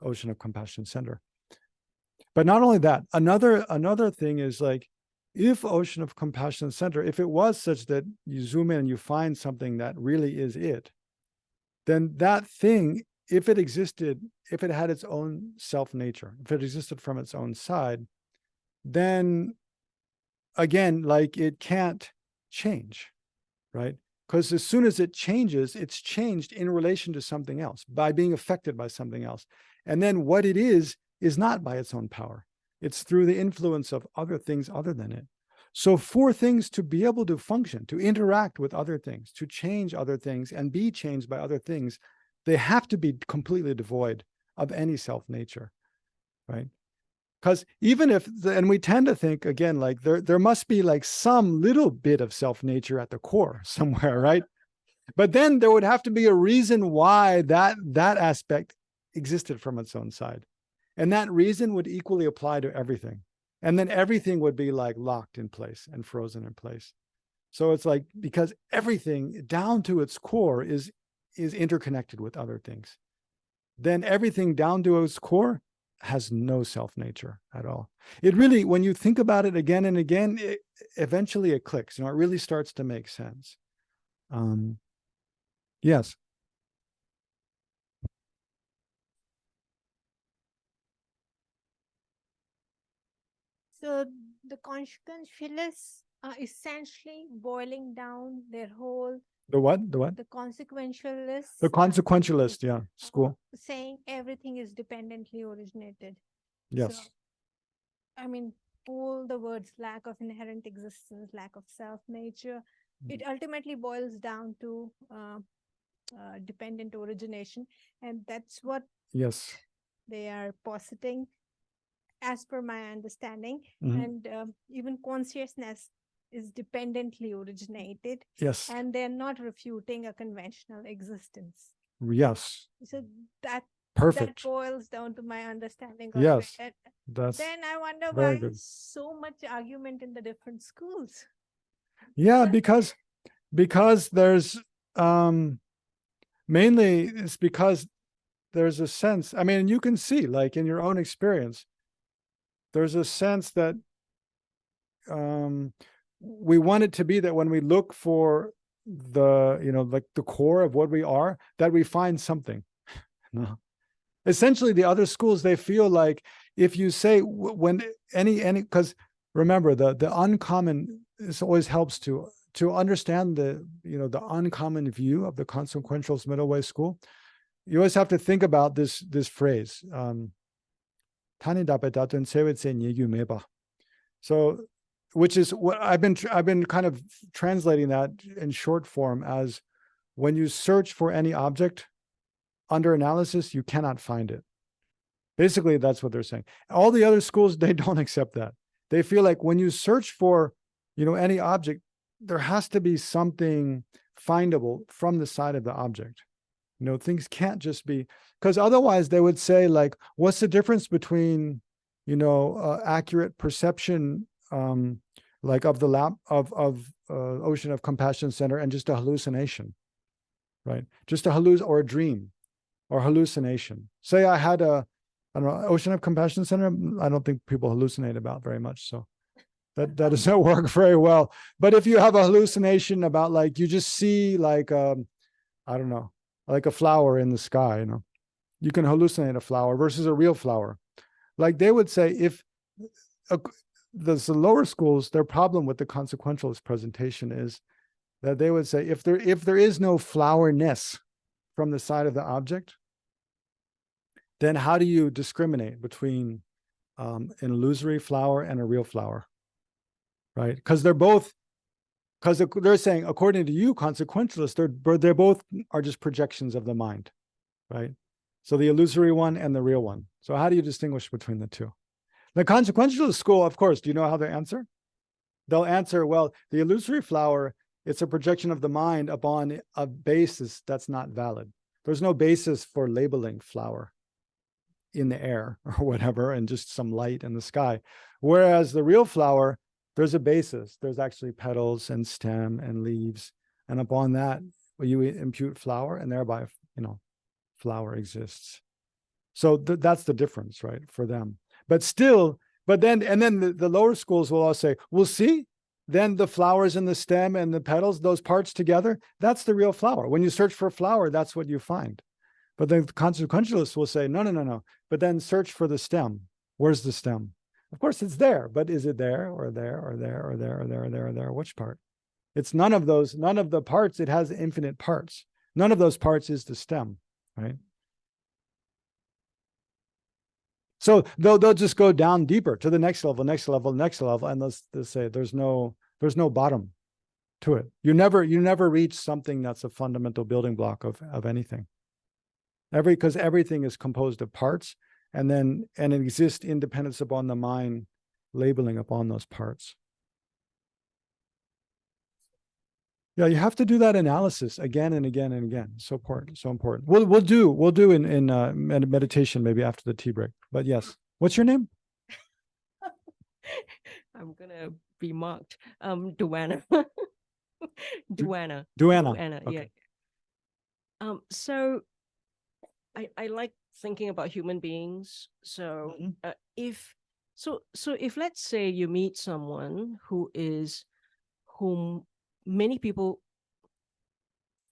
ocean of compassion center. But not only that, another thing is like, if ocean of compassion center, if it was such that you zoom in and you find something that really is it, then that thing, if it existed, if it had its own self nature, if it existed from its own side, then again, like it can't change, right? Because as soon as it changes, it's changed in relation to something else, by being affected by something else. And then what it is not by its own power. It's through the influence of other things other than it. So for things to be able to function, to interact with other things, to change other things and be changed by other things, they have to be completely devoid of any self-nature, right? Because even if, and we tend to think, again, like there must be like some little bit of self-nature at the core somewhere, right? But then there would have to be a reason why that aspect existed from its own side. And that reason would equally apply to everything. And then everything would be like locked in place and frozen in place. So it's like, because everything down to its core is interconnected with other things, then everything down to its core has no self-nature at all. It really, when you think about it again and again, eventually it clicks. It really starts to make sense. Yes. So the consequentialists are essentially boiling down their whole. The what? The what? The consequentialists. The consequentialist, yeah, school. Saying everything is dependently originated. Yes. So, I mean, all the words, lack of inherent existence, lack of self-nature, it ultimately boils down to dependent origination. And that's what yes, they are positing, as per my understanding. Mhm. And even consciousness is dependently originated. Yes. And they're not refuting a conventional existence. Yes. So that perfect. that boils down to my understanding of Yes. it. That's Then I wonder very why good. so much argument in the different schools. Yeah, because there's mainly it's because there's a sense, I mean, you can see, like in your own experience, there's a sense that we want it to be that when we look for the, like the core of what we are, that we find something. No. Essentially, the other schools, they feel like if you say when any, because remember the uncommon, this always helps to understand the, the uncommon view of the consequentialist middle way school. You always have to think about this phrase. So, which is what I've been kind of translating that in short form as, when you search for any object under analysis, you cannot find it. Basically, that's what they're saying. All the other schools, they don't accept that. They feel like when you search for, any object, there has to be something findable from the side of the object. Things can't just be, because otherwise they would say, like, what's the difference between, accurate perception, like of the Ocean of Compassion Center, and just a hallucination, right? Just a or a dream or hallucination. Say I had I don't know, Ocean of Compassion Center. I don't think people hallucinate about very much. So that doesn't work very well. But if you have a hallucination about, like, you just see, like, I don't know, like a flower in the sky, you can hallucinate a flower versus a real flower. Like they would say, if the lower schools, their problem with the consequentialist presentation is that they would say, if there is no flowerness from the side of the object, then how do you discriminate between an illusory flower and a real flower, right? Because they're saying, according to you, consequentialists, they both are just projections of the mind, right? So the illusory one and the real one. So how do you distinguish between the two? The consequentialist school, of course, do you know how they answer? They'll answer, well, the illusory flower, it's a projection of the mind upon a basis that's not valid. There's no basis for labeling flower in the air or whatever, and just some light in the sky. Whereas the real flower, there's a basis. There's actually petals and stem and leaves. And upon that, you impute flower, and thereby, flower exists. So that's the difference, right, for them. But still, then the lower schools will all say, we'll see, then the flowers and the stem and the petals, those parts together, that's the real flower. When you search for a flower, that's what you find. But the consequentialists will say, no. But then search for the stem. Where's the stem? Of course, it's there, but is it there or there or there or there or there or there or there? Which part? It's none of the parts. It has infinite parts. None of those parts is the stem, right? So they'll just go down deeper to the next level, and they'll say there's no bottom to it. You never reach something that's a fundamental building block of anything. Because everything is composed of parts, and it exists independence upon the mind labeling upon those parts. Yeah, you have to do that analysis again and again and again. So important. We'll do in meditation maybe after the tea break. But yes, what's your name? I'm gonna be marked. Duana. Duana. Duana. Okay. Yeah. So I like thinking about human beings. So if let's say you meet someone whom many people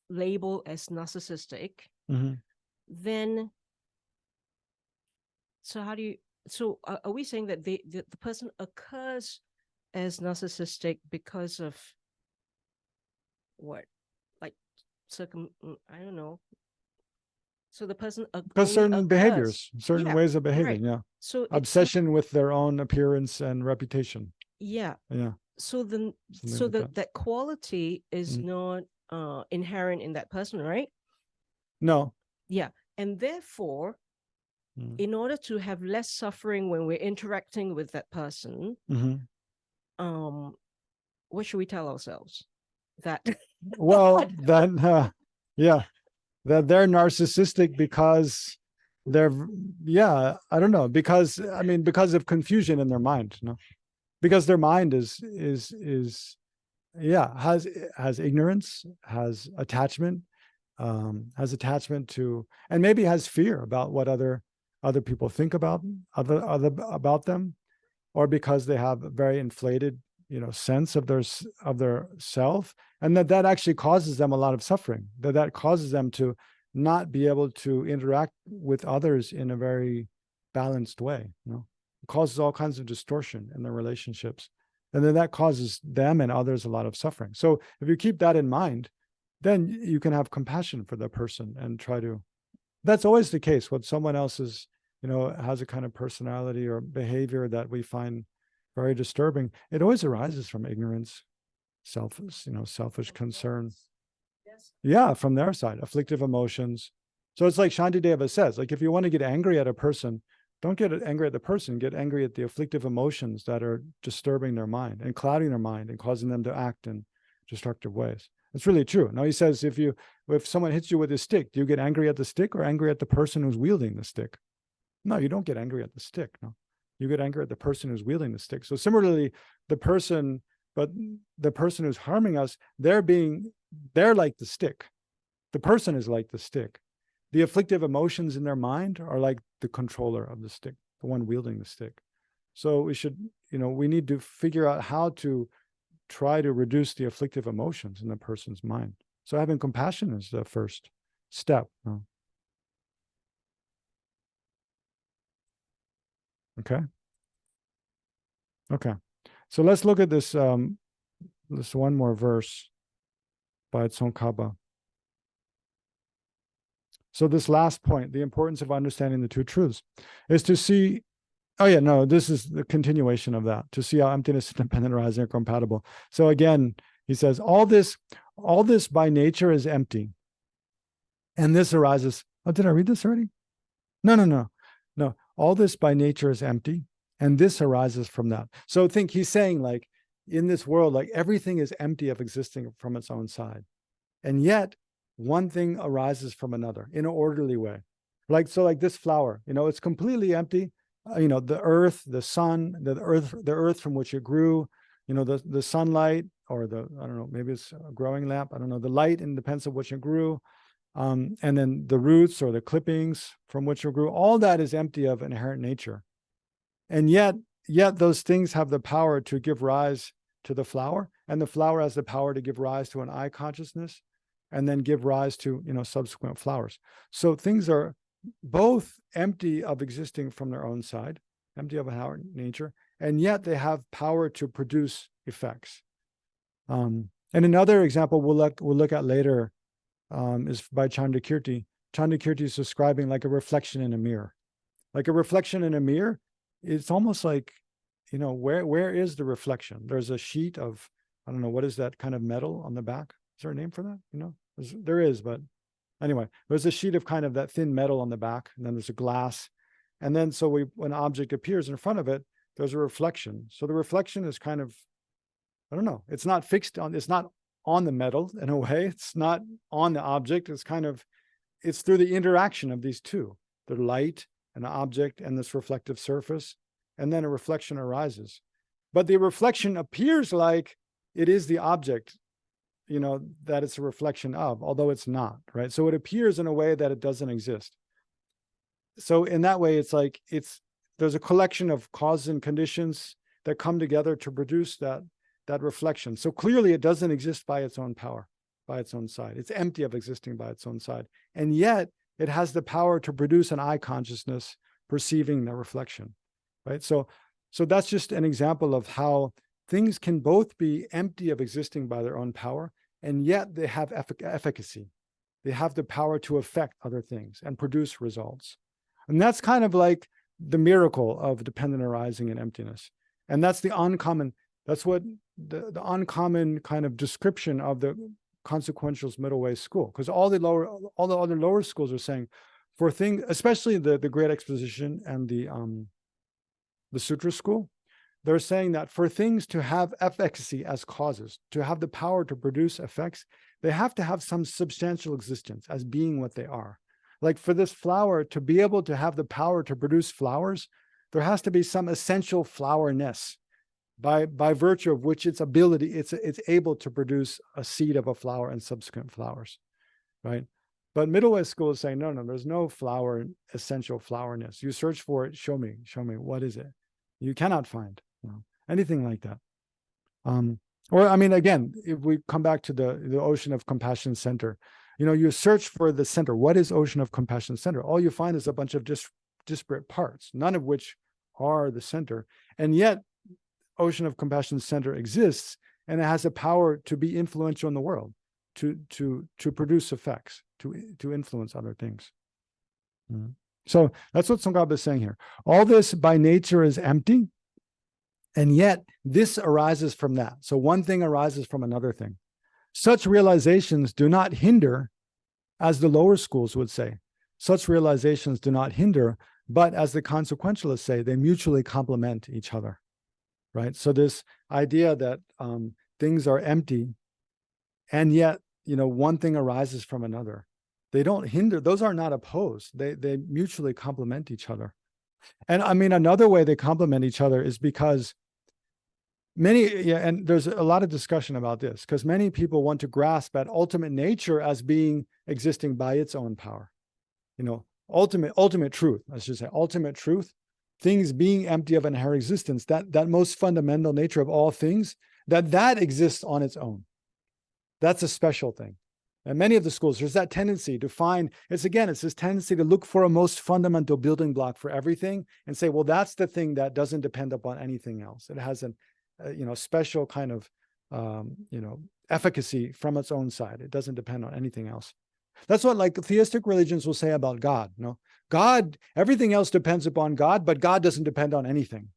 label as narcissistic, then are we saying that the person occurs as narcissistic because of what, like I don't know. So the person because certain behaviors, certain ways of behaving, right. Yeah. So obsession with their own appearance and reputation. Yeah. Yeah. So that quality is not inherent in that person, right? No. Yeah. And therefore, in order to have less suffering when we're interacting with that person, what should we tell ourselves? That well, that that they're narcissistic because they're I don't know, because of confusion in their mind, because their mind has ignorance, has attachment, to, and maybe has fear about what other people think about them, or because they have a very inflated sense of their self, and that actually causes them a lot of suffering, that causes them to not be able to interact with others in a very balanced way. It causes all kinds of distortion in their relationships, and then that causes them and others a lot of suffering. So if you keep that in mind, then you can have compassion for the person and try to. That's always the case when someone else is has a kind of personality or behavior that we find very disturbing. It always arises from ignorance, selfish concern. Yeah, from their side, afflictive emotions. So it's like Shantideva says, like, if you want to get angry at a person, don't get angry at the person, get angry at the afflictive emotions that are disturbing their mind and clouding their mind and causing them to act in destructive ways. It's really true. Now he says, if someone hits you with a stick, do you get angry at the stick or angry at the person who's wielding the stick? No, you don't get angry at the stick. No, you get angry at the person who's wielding the stick. So similarly, the person who's harming us, they're like the stick. The person is like the stick. The afflictive emotions in their mind are like the controller of the stick, the one wielding the stick. So we need to figure out how to try to reduce the afflictive emotions in the person's mind. So having compassion is the first step. Okay. So let's look at this one more verse by Tsongkhapa. So this last point, the importance of understanding the two truths, is to see. Oh yeah, no, this is the continuation of that, to see how emptiness and dependent arising are compatible. So again, he says, all this by nature is empty. And this arises. Oh, did I read this already? No. All this by nature is empty. And this arises from that. So he's saying, like, in this world, like, everything is empty of existing from its own side. And yet one thing arises from another in an orderly way. Like this flower, it's completely empty. The earth, the sun, the earth from which it grew, the sunlight, or I don't know, maybe it's a growing lamp. I don't know, the light in depends on which it grew. And then the roots or the clippings from which it grew, all that is empty of inherent nature. And yet those things have the power to give rise to the flower, and the flower has the power to give rise to an I consciousness, and then give rise to, subsequent flowers. So things are both empty of existing from their own side, empty of inherent nature, and yet they have power to produce effects. And another example we'll look at later is by Chandrakirti. Chandrakirti is describing like a reflection in a mirror. Like a reflection in a mirror, it's almost like, where is the reflection? There's a sheet of, I don't know, what is that kind of metal on the back? Is there a name for that? There is, but anyway, there's a sheet of kind of that thin metal on the back, and then there's a glass. And then when an object appears in front of it, there's a reflection. So the reflection is kind of, I don't know, it's not on the metal in a way. It's not on the object. It's through the interaction of these two, the light and the object and this reflective surface. And then a reflection arises. But the reflection appears like it is the object, that it's a reflection of, although it's not, right? So it appears in a way that it doesn't exist. So in that way, it's like there's a collection of causes and conditions that come together to produce that reflection. So clearly it doesn't exist by its own power, by its own side. It's empty of existing by its own side. And yet it has the power to produce an I consciousness perceiving the reflection, right? So that's just an example of how things can both be empty of existing by their own power, and yet they have efficacy. They have the power to affect other things and produce results. And that's kind of like the miracle of dependent arising and emptiness. And that's that's what the uncommon kind of description of the consequentialist middle way school. Because all the other lower schools are saying, for things, especially the Great Exposition and the Sutra school, they're saying that for things to have efficacy as causes, to have the power to produce effects, they have to have some substantial existence as being what they are. Like for this flower to be able to have the power to produce flowers, there has to be some essential flowerness by virtue of which its ability, it's able to produce a seed of a flower and subsequent flowers, right? But middle way school is saying, no, there's no essential flowerness. You search for it, show me, what is it? You cannot find anything like that. Or, I mean, again, if we come back to the ocean of compassion center, you search for the center. What is ocean of compassion center? All you find is a bunch of disparate parts, none of which are the center. And yet, ocean of compassion center exists, and it has a power to be influential in the world, to produce effects, to influence other things. So that's what Tsongkhapa is saying here. All this by nature is empty, and yet this arises from that. So one thing arises from another thing. Such realizations do not hinder, as the lower schools would say, such realizations do not hinder, but as the consequentialists say, they mutually complement each other, right? So this idea that things are empty, and yet one thing arises from another. They don't hinder, those are not opposed. They mutually complement each other. And I mean, another way they complement each other is because and there's a lot of discussion about this, because many people want to grasp at ultimate nature as being existing by its own power. Ultimate truth, I should say, ultimate truth, things being empty of inherent existence, that most fundamental nature of all things, that exists on its own. That's a special thing. And many of the schools, there's that tendency to find, it's this tendency to look for a most fundamental building block for everything and say, well, that's the thing that doesn't depend upon anything else. It has a special kind of, efficacy from its own side. It doesn't depend on anything else. That's what like theistic religions will say about God. God, everything else depends upon God, but God doesn't depend on anything.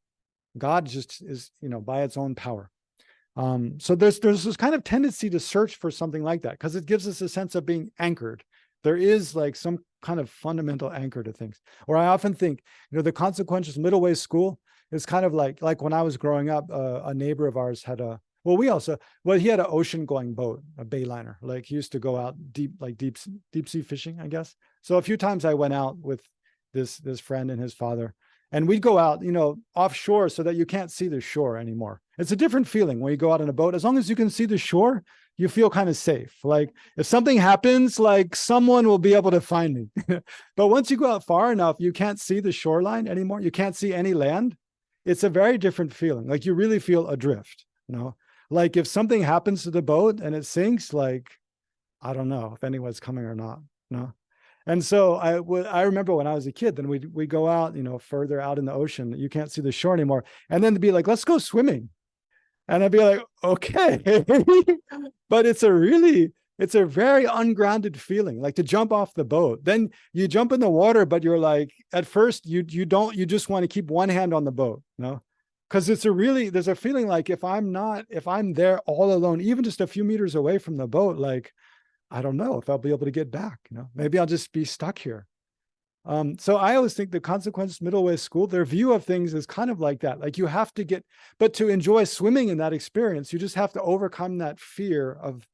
God just is, by its own power. So there's this kind of tendency to search for something like that, because it gives us a sense of being anchored. There is like some kind of fundamental anchor to things. Or I often think, the Consequentialist middle way school is kind of like when I was growing up, a neighbor of ours had he had an ocean going boat, a bayliner. Like he used to go out deep sea fishing, I guess. So a few times I went out with this friend and his father, and we'd go out, offshore so that you can't see the shore anymore. It's a different feeling when you go out on a boat. As long as you can see the shore, you feel kind of safe. Like if something happens, like someone will be able to find me. But once you go out far enough, you can't see the shoreline anymore. You can't see any land. It's a very different feeling. Like you really feel adrift, Like if something happens to the boat and it sinks, like, I don't know if anyone's coming or not, And so I remember when I was a kid, then we go out, further out in the ocean, you can't see the shore anymore. And then to be like, let's go swimming. And I'd be like, okay. But it's a very ungrounded feeling, like to jump off the boat. Then you jump in the water, but you're like, at first you just want to keep one hand on the boat, Because there's a feeling like if I'm there all alone, even just a few meters away from the boat, like, I don't know if I'll be able to get back, maybe I'll just be stuck here. So I always think the Consequentialist middle way school, their view of things is kind of like that. Like you have to but to enjoy swimming in that experience, you just have to overcome that fear of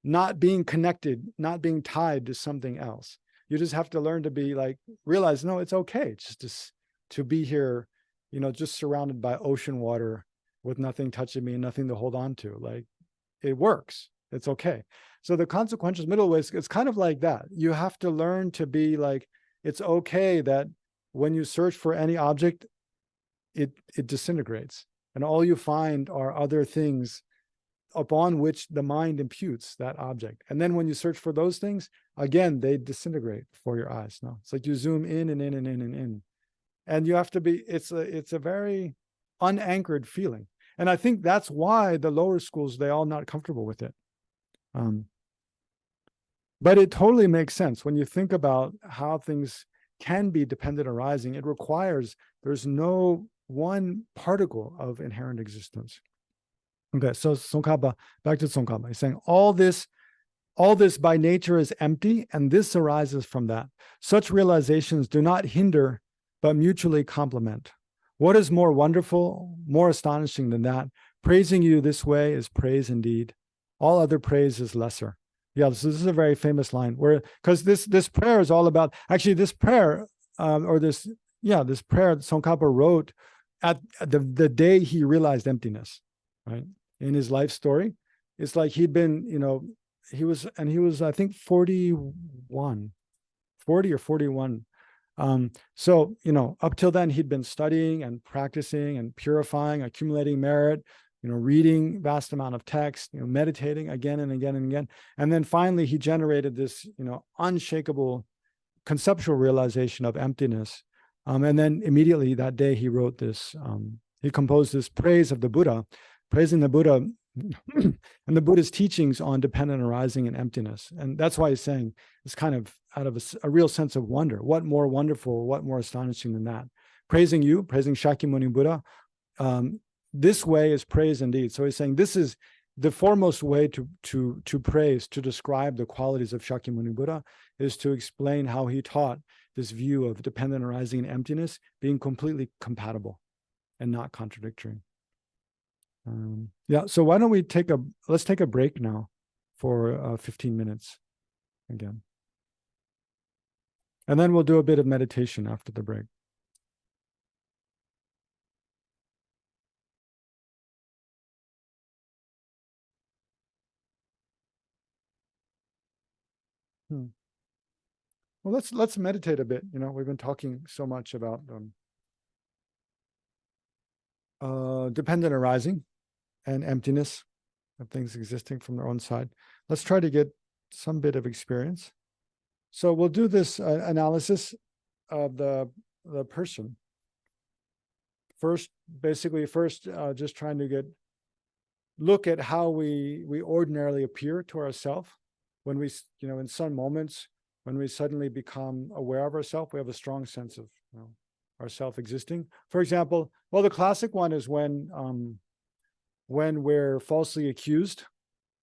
not being connected, not being tied to something else. You just have to learn to be like, realize, no, it's okay just to be here, just surrounded by ocean water with nothing touching me and nothing to hold on to. Like it works. It's okay. So the Consequentialist middle way, it's kind of like that. You have to learn to be like, it's okay that when you search for any object, it disintegrates. And all you find are other things upon which the mind imputes that object. And then when you search for those things, again, they disintegrate before your eyes. It's like you zoom in and in and in and in. And you have to be, it's a very unanchored feeling. And I think that's why the lower schools, they're all not comfortable with it. But it totally makes sense when you think about how things can be dependent arising. It requires, there's no one particle of inherent existence. Okay, so Tsongkhapa, back to Tsongkhapa. He's saying all this by nature is empty, and this arises from that. Such realizations do not hinder, but mutually complement. What is more wonderful, more astonishing than that? Praising you this way is praise indeed. All other praise is lesser. Yeah, so this is a very famous line because this prayer is all about, actually this prayer, this prayer that Tsongkhapa wrote at the day he realized emptiness, right? In his life story. It's like he'd been, he was, I think 40 or 41. So, up till then he'd been studying and practicing and purifying, accumulating merit, reading vast amount of text, meditating again and again and again. And then finally he generated this, unshakable conceptual realization of emptiness. And then immediately that day he wrote this, he composed this praise of the Buddha, praising the Buddha and the Buddha's teachings on dependent arising and emptiness. And that's why he's saying it's kind of out of a real sense of wonder. What more wonderful, what more astonishing than that? Praising you, praising Shakyamuni Buddha, this way is praise indeed. So he's saying this is the foremost way to praise, to describe the qualities of Shakyamuni Buddha, is to explain how he taught this view of dependent arising and emptiness being completely compatible and not contradictory. So why don't we let's take a break now for 15 minutes again. And then we'll do a bit of meditation after the break. Well, let's meditate a bit. We've been talking so much about dependent arising and emptiness of things existing from their own side. Let's try to get some bit of experience. So we'll do this analysis of the person. First, just trying to look at how we ordinarily appear to ourselves when we, in some moments, when we suddenly become aware of ourselves, we have a strong sense of ourself existing. For example, well, the classic one is when we're falsely accused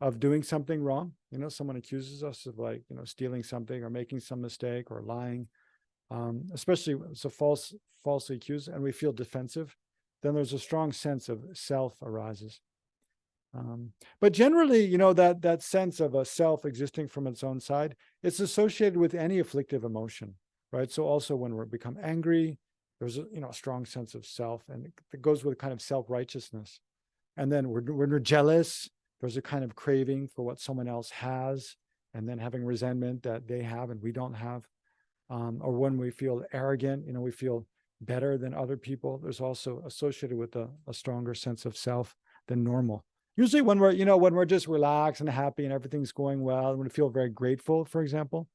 of doing something wrong. Someone accuses us of stealing something or making some mistake or lying, especially it's a falsely accused, and we feel defensive. Then there's a strong sense of self arises. But generally, that sense of a self existing from its own side, it's associated with any afflictive emotion, right? So also when we become angry, there's a strong sense of self, and it goes with kind of self-righteousness. And then when we're jealous, there's a kind of craving for what someone else has, and then having resentment that they have and we don't have. Or when we feel arrogant, we feel better than other people. There's also associated with a stronger sense of self than normal. Usually when we're just relaxed and happy and everything's going well, and we feel very grateful, for example,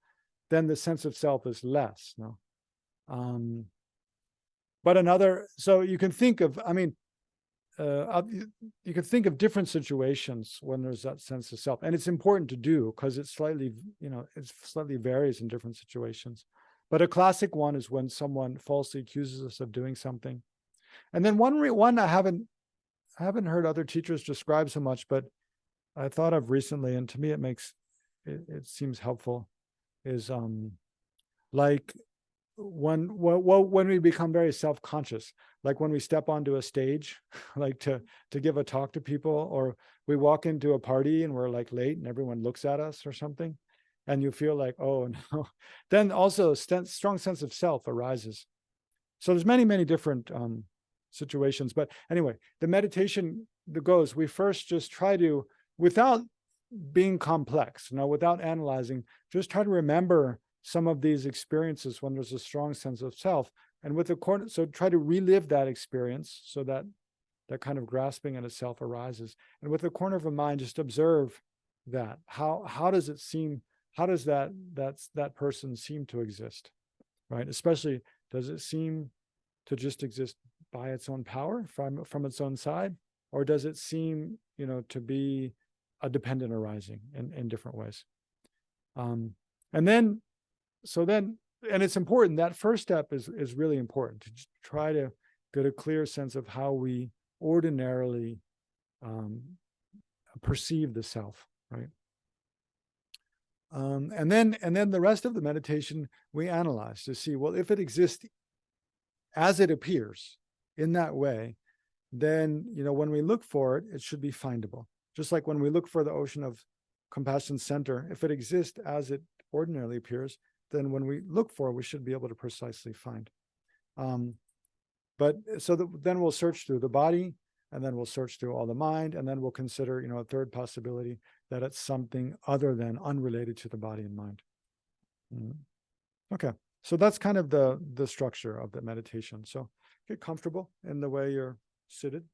then the sense of self is less. So you can think of, you can think of different situations when there's that sense of self, and it's important to do because it slightly varies in different situations. But a classic one is when someone falsely accuses us of doing something. And then one I haven't heard other teachers describe so much, but I thought of recently, and to me it seems helpful, is like when we become very self-conscious, like when we step onto a stage, like to give a talk to people, or we walk into a party and we're late and everyone looks at us or something, and you feel like, oh no, then also a strong sense of self arises. So there's many different situations. But anyway, the meditation that goes, we first just try to, without being complex, without analyzing, just try to remember some of these experiences when there's a strong sense of self. And so try to relive that experience so that kind of grasping at itself arises. And with the corner of a mind, just observe that. How does it seem, how does that person seem to exist, right? Especially, does it seem to just exist by its own power from its own side, or does it seem to be a dependent arising in different ways? And it's important, that first step is really important, to try to get a clear sense of how we ordinarily perceive the self, right? And then the rest of the meditation we analyze to see, well, if it exists as it appears in that way, then when we look for it, it should be findable. Just like when we look for the ocean of compassion center, if it exists as it ordinarily appears, then when we look for it, we should be able to precisely find. Then we'll search through the body, and then we'll search through all the mind, and then we'll consider a third possibility, that it's something other than unrelated to the body and mind. Okay, so that's kind of the structure of the meditation. So get comfortable in the way you're seated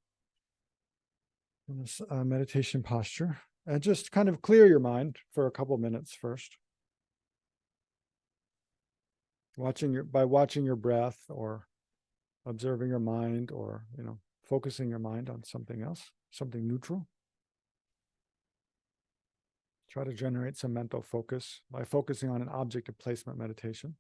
in this meditation posture, and just kind of clear your mind for a couple minutes first. By watching your breath, or observing your mind, or focusing your mind on something else, something neutral. Try to generate some mental focus by focusing on an object of placement meditation.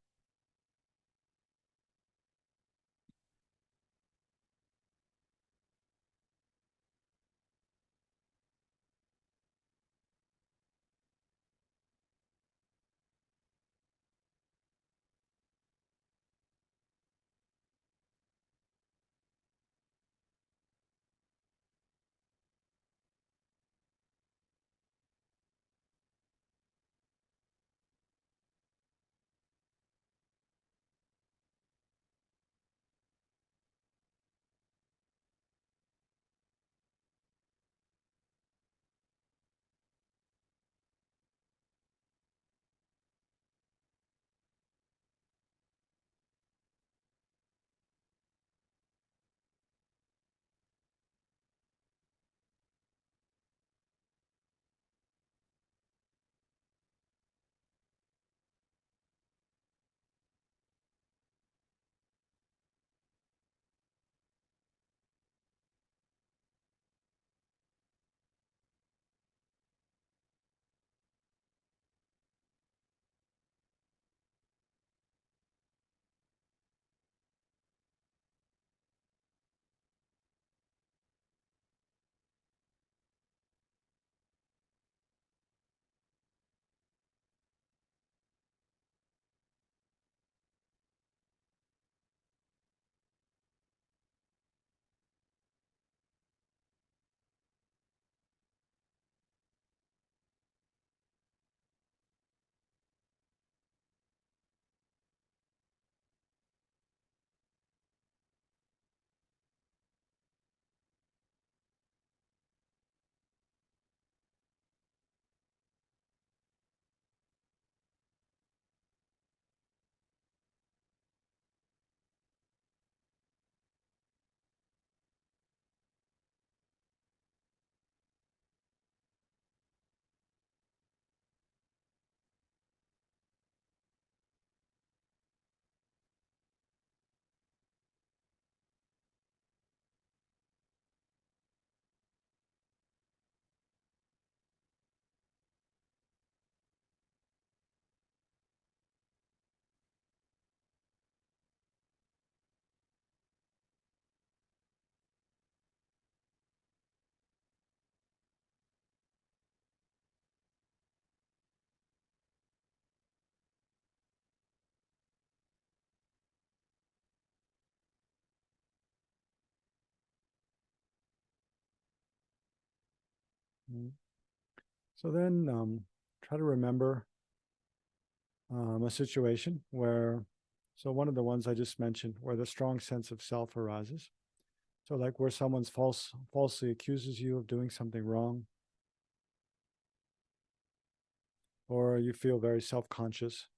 So then try to remember a situation where, so one of the ones I just mentioned, where the strong sense of self arises. So like where someone's falsely accuses you of doing something wrong, or you feel very self-conscious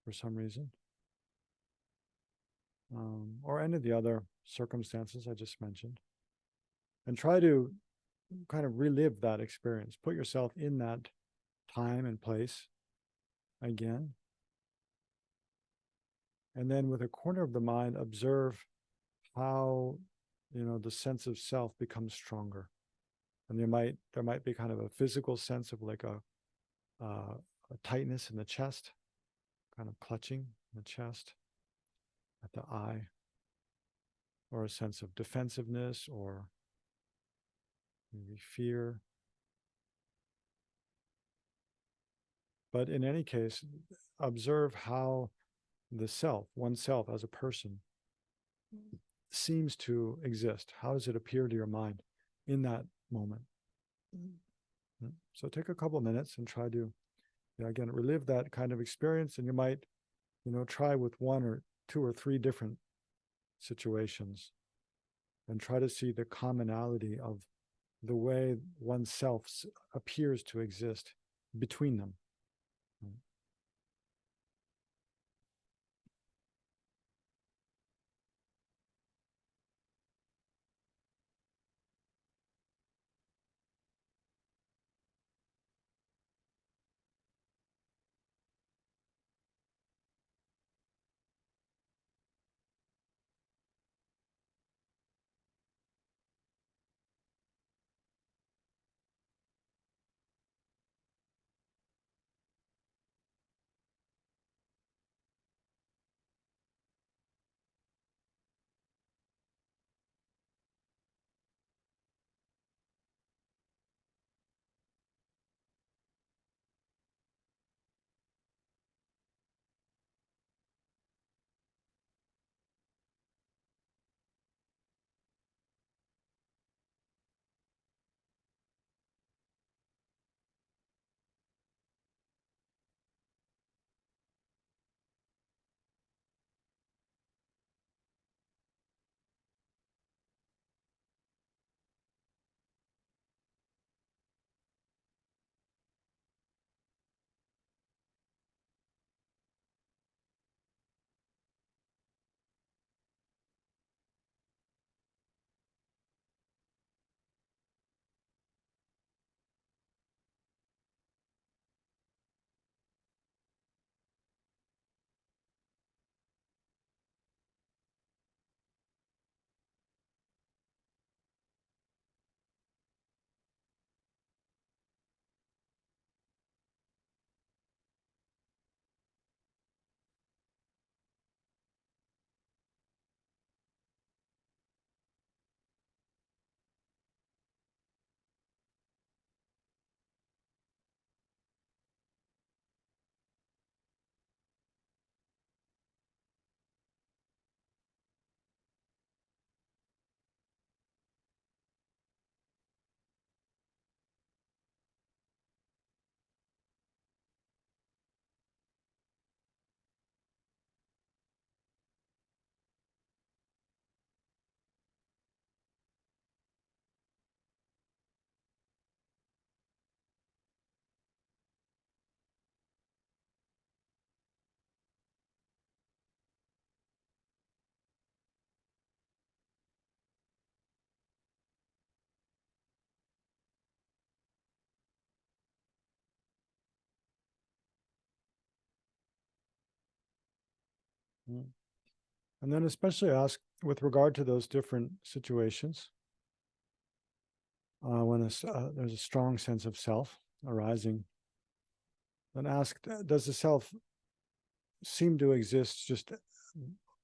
for some reason, or any of the other circumstances I just mentioned. And try to kind of relive that experience. Put yourself in that time and place again. And then with a corner of the mind, observe how, the sense of self becomes stronger. And there might be kind of a physical sense of like a tightness in the chest, kind of clutching in the chest, at the eye, or a sense of defensiveness or maybe fear. But in any case, observe how the self, oneself as a person, seems to exist. How does it appear to your mind in that moment? So take a couple of minutes and try to, again, relive that kind of experience. And you might, try with one or two or three different situations and try to see the commonality of the way oneself appears to exist between them. And then especially ask with regard to those different situations, when there's a strong sense of self arising, then ask, does the self seem to exist just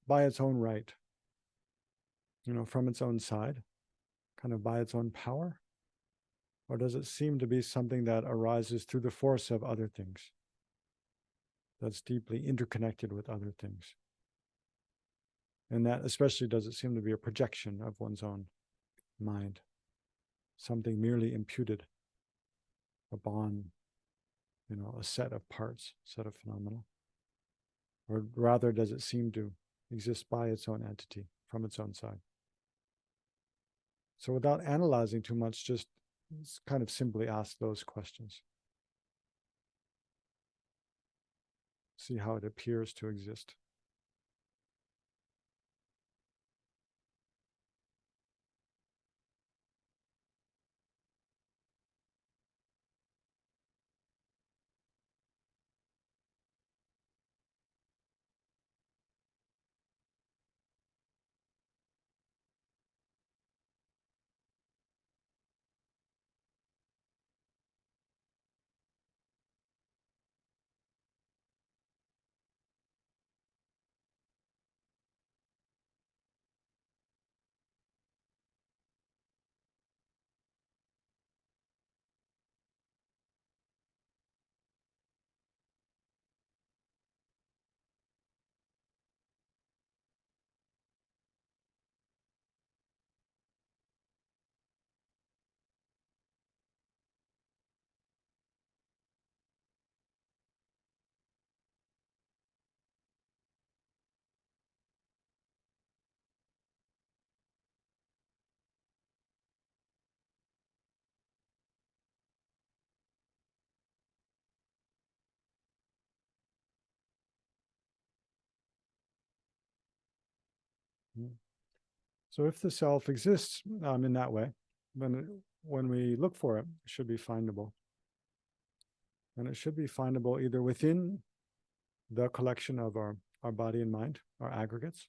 by its own right, from its own side, kind of by its own power? Or does it seem to be something that arises through the force of other things, that's deeply interconnected with other things? And that especially does it seem to be a projection of one's own mind, something merely imputed upon, a set of parts, set of phenomena? Or rather, does it seem to exist by its own entity, from its own side? So without analyzing too much, just kind of simply ask those questions. See how it appears to exist. So if the self exists in that way, then when we look for it, it should be findable. And it should be findable either within the collection of our body and mind, our aggregates,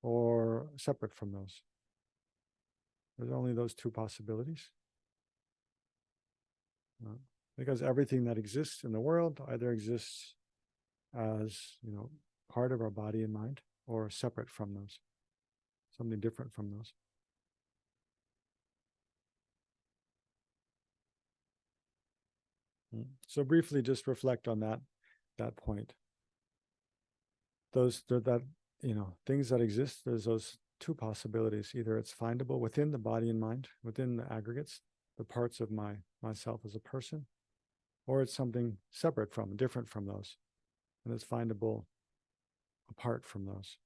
or separate from those. There's only those two possibilities. Because everything that exists in the world either exists as, part of our body and mind, or separate from those, something different from those. So briefly, just reflect on that point. Things that exist, there's those two possibilities. Either it's findable within the body and mind, within the aggregates, the parts of myself as a person, or it's something separate from, different from those, and it's findable apart from those.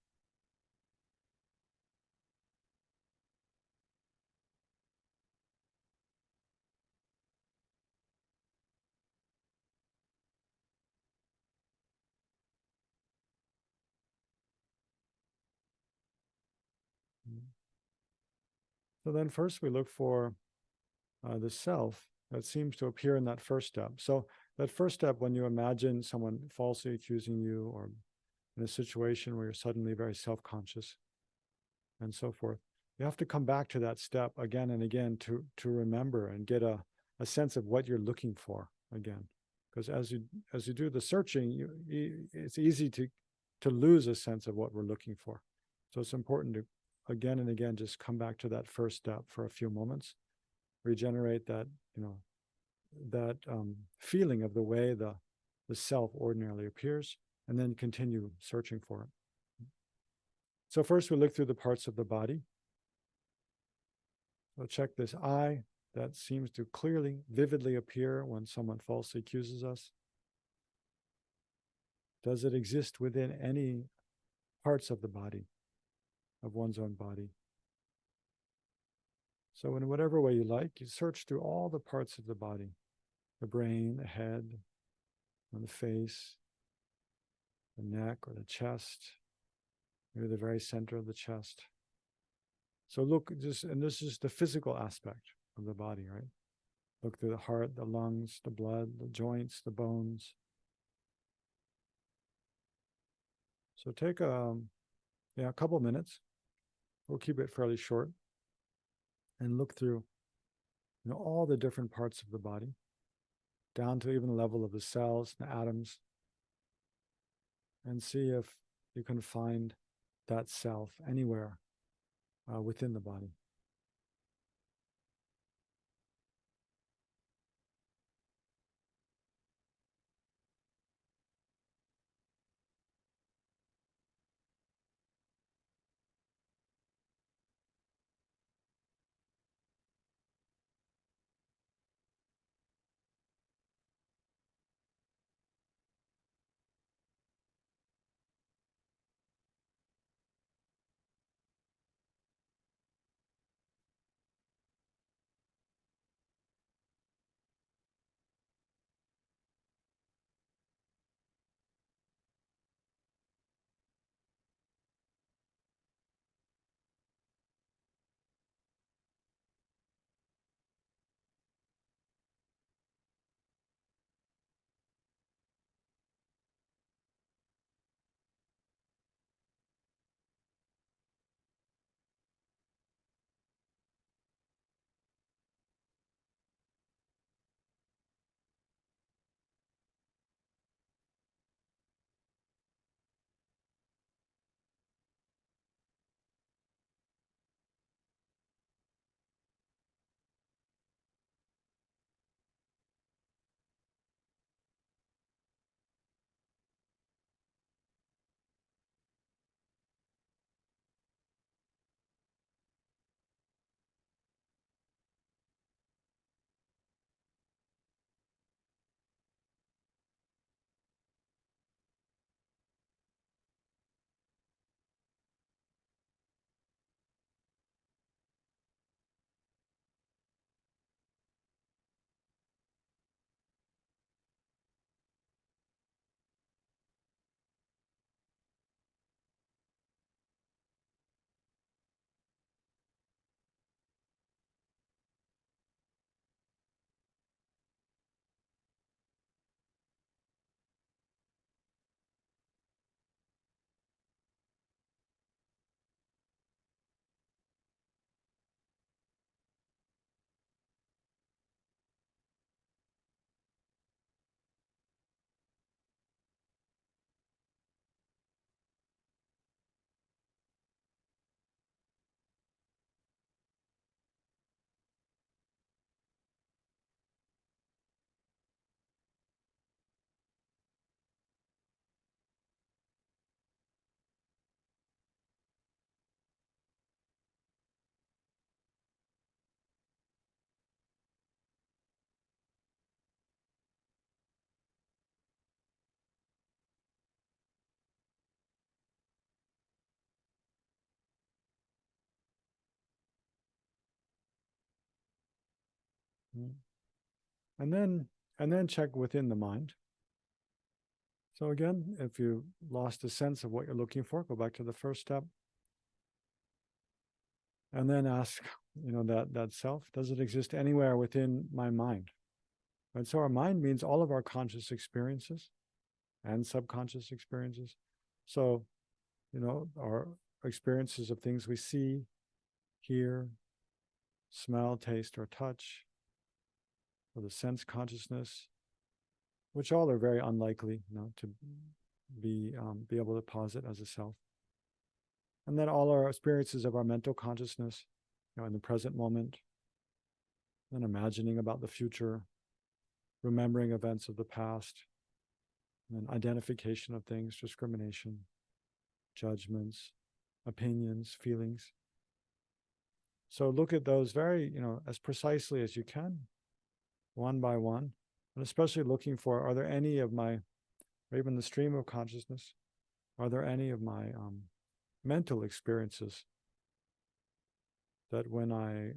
So then first we look for the self that seems to appear in that first step. So that first step, when you imagine someone falsely accusing you, or in a situation where you're suddenly very self-conscious and so forth, you have to come back to that step again and again to remember and get a sense of what you're looking for again. Because as you do the searching, it's easy to lose a sense of what we're looking for. So it's important to again and again just come back to that first step for a few moments, regenerate that feeling of the way the self ordinarily appears, and then continue searching for it. So first we look through the parts of the body. So check this eye that seems to clearly, vividly appear when someone falsely accuses us. Does it exist within any parts of the body, of one's own body? So in whatever way you like, you search through all the parts of the body, the brain, the head, and the face, the neck or the chest, maybe the very center of the chest. So look, and this is the physical aspect of the body, right? Look through the heart, the lungs, the blood, the joints, the bones. So take a couple minutes. We'll keep it fairly short, and look through all the different parts of the body, down to even the level of the cells, the atoms, and see if you can find that self anywhere within the body. And then check within the mind. So again, if you lost a sense of what you're looking for, go back to the first step. And then ask, that self, does it exist anywhere within my mind? And so our mind means all of our conscious experiences and subconscious experiences. So, our experiences of things we see, hear, smell, taste, or touch, or the sense consciousness, which all are very unlikely, to be able to posit as a self. And then all our experiences of our mental consciousness, in the present moment, and imagining about the future, remembering events of the past, and identification of things, discrimination, judgments, opinions, feelings. So look at those very, as precisely as you can, one by one, and especially looking for, are there any of my, or even the stream of consciousness, are there any of my mental experiences that when I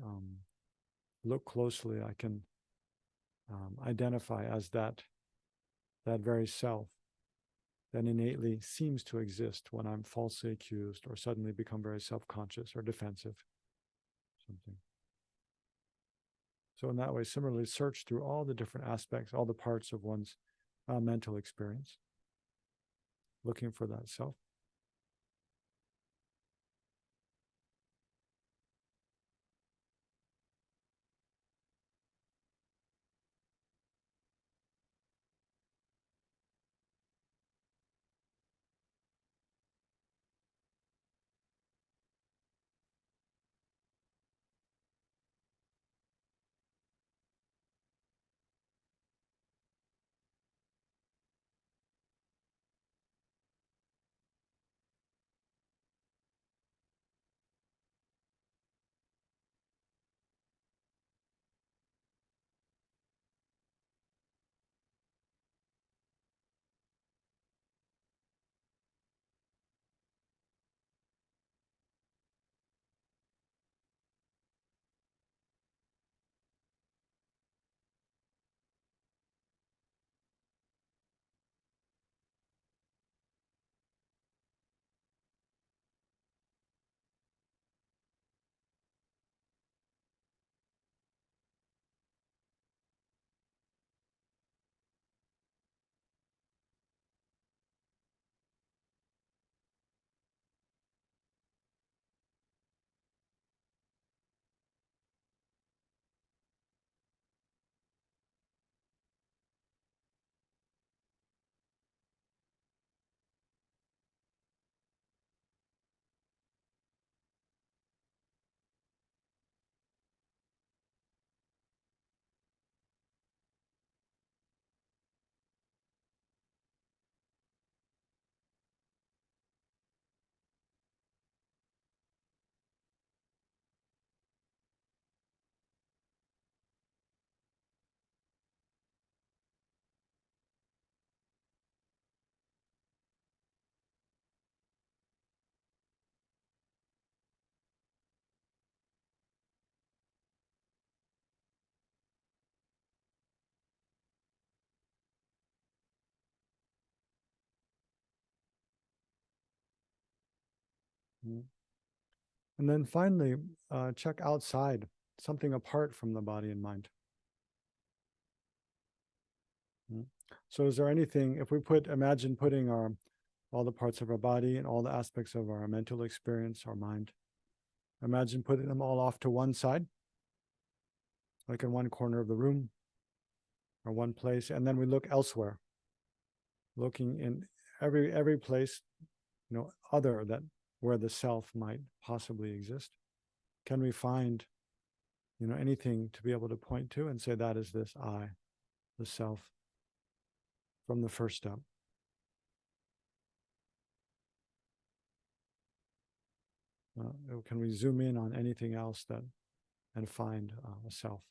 look closely, I can identify as that very self that innately seems to exist when I'm falsely accused or suddenly become very self-conscious or defensive, something. So in that way, similarly, search through all the different aspects, all the parts of one's mental experience, looking for that self. And then finally, check outside, something apart from the body and mind. So is there anything, if we imagine putting all the parts of our body and all the aspects of our mental experience, our mind, imagine putting them all off to one side, like in one corner of the room or one place, and then we look elsewhere, looking in every place, other than where the self might possibly exist. Can we find, anything to be able to point to and say that is this I, the self, from the first step? Can we zoom in on anything else and find a self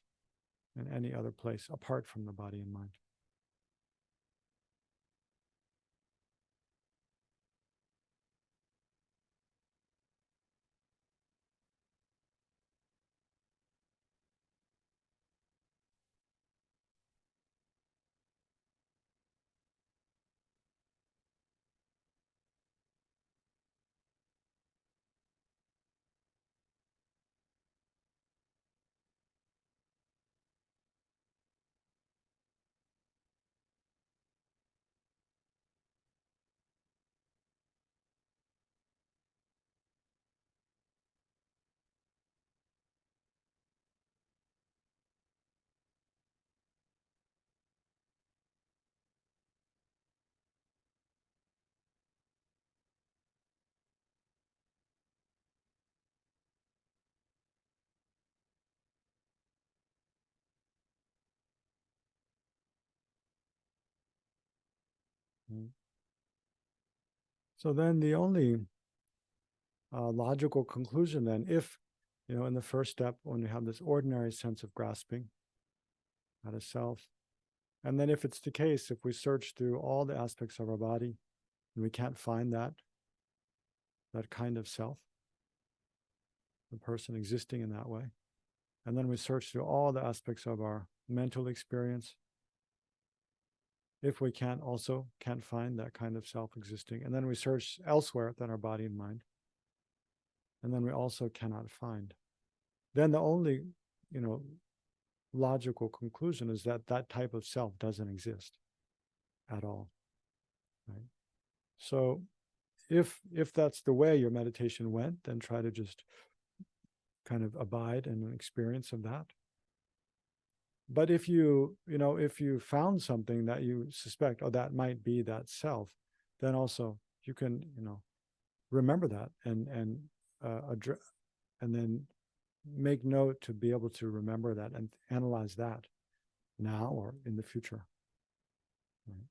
in any other place apart from the body and mind? So then the only logical conclusion then, if, in the first step, when we have this ordinary sense of grasping at a self, and then if it's the case, if we search through all the aspects of our body and we can't find that kind of self, the person existing in that way, and then we search through all the aspects of our mental experience, if we can't find that kind of self existing, and then we search elsewhere than our body and mind, and then we also cannot find, then the only, logical conclusion is that that type of self doesn't exist at all, right? So if that's the way your meditation went, then try to just kind of abide in an experience of that. But if you found something that you suspect, oh, that might be that self, then also you can, remember that and then make note to be able to remember that and analyze that now or in the future. Right?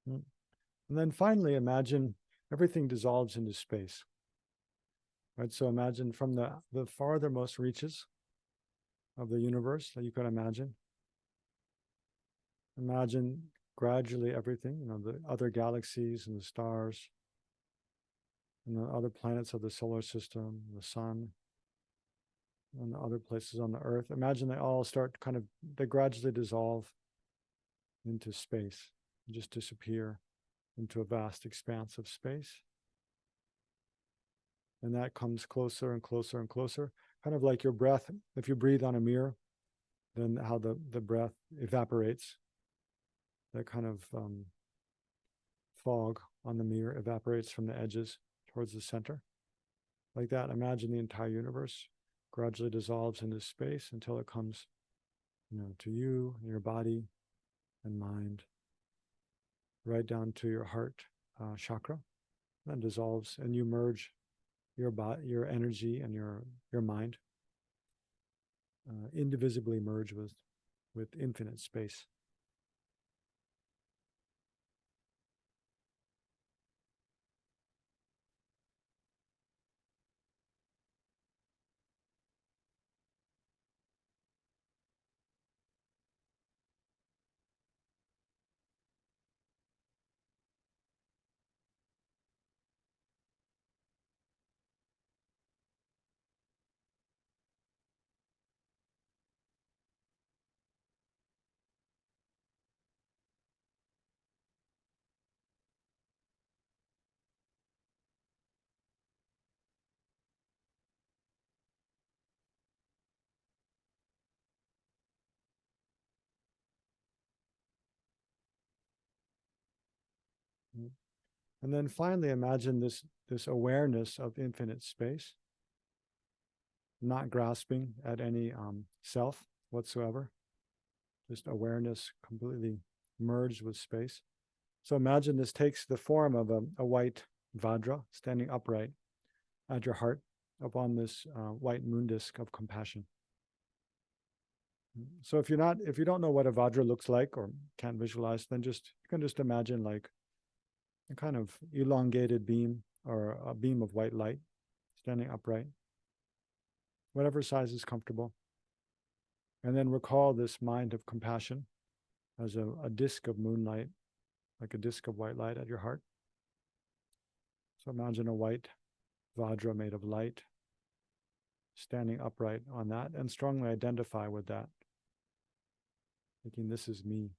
Mm. And then finally, imagine everything dissolves into space. Right? So imagine from the farthermost reaches of the universe that you can imagine. Imagine gradually everything, the other galaxies and the stars and the other planets of the solar system, the sun, and the other places on the earth. Imagine they all they gradually dissolve into space, just disappear into a vast expanse of space. And that comes closer and closer and closer, kind of like your breath. If you breathe on a mirror, then how the breath evaporates, that kind of fog on the mirror evaporates from the edges towards the center. Like that, imagine the entire universe gradually dissolves into space until it comes, to you, your body and mind, right down to your heart chakra, then dissolves, and you merge your energy and your mind, indivisibly merge with infinite space. And then finally, imagine this awareness of infinite space, not grasping at any self whatsoever, just awareness completely merged with space. So imagine this takes the form of a white Vajra standing upright at your heart upon this white moon disk of compassion. So if you don't know what a Vajra looks like or can't visualize, then you can just imagine like a kind of elongated beam or a beam of white light standing upright, whatever size is comfortable. And then recall this mind of compassion as a disc of moonlight, like a disc of white light at your heart. So imagine a white Vajra made of light standing upright on that, and strongly identify with that, thinking this is me.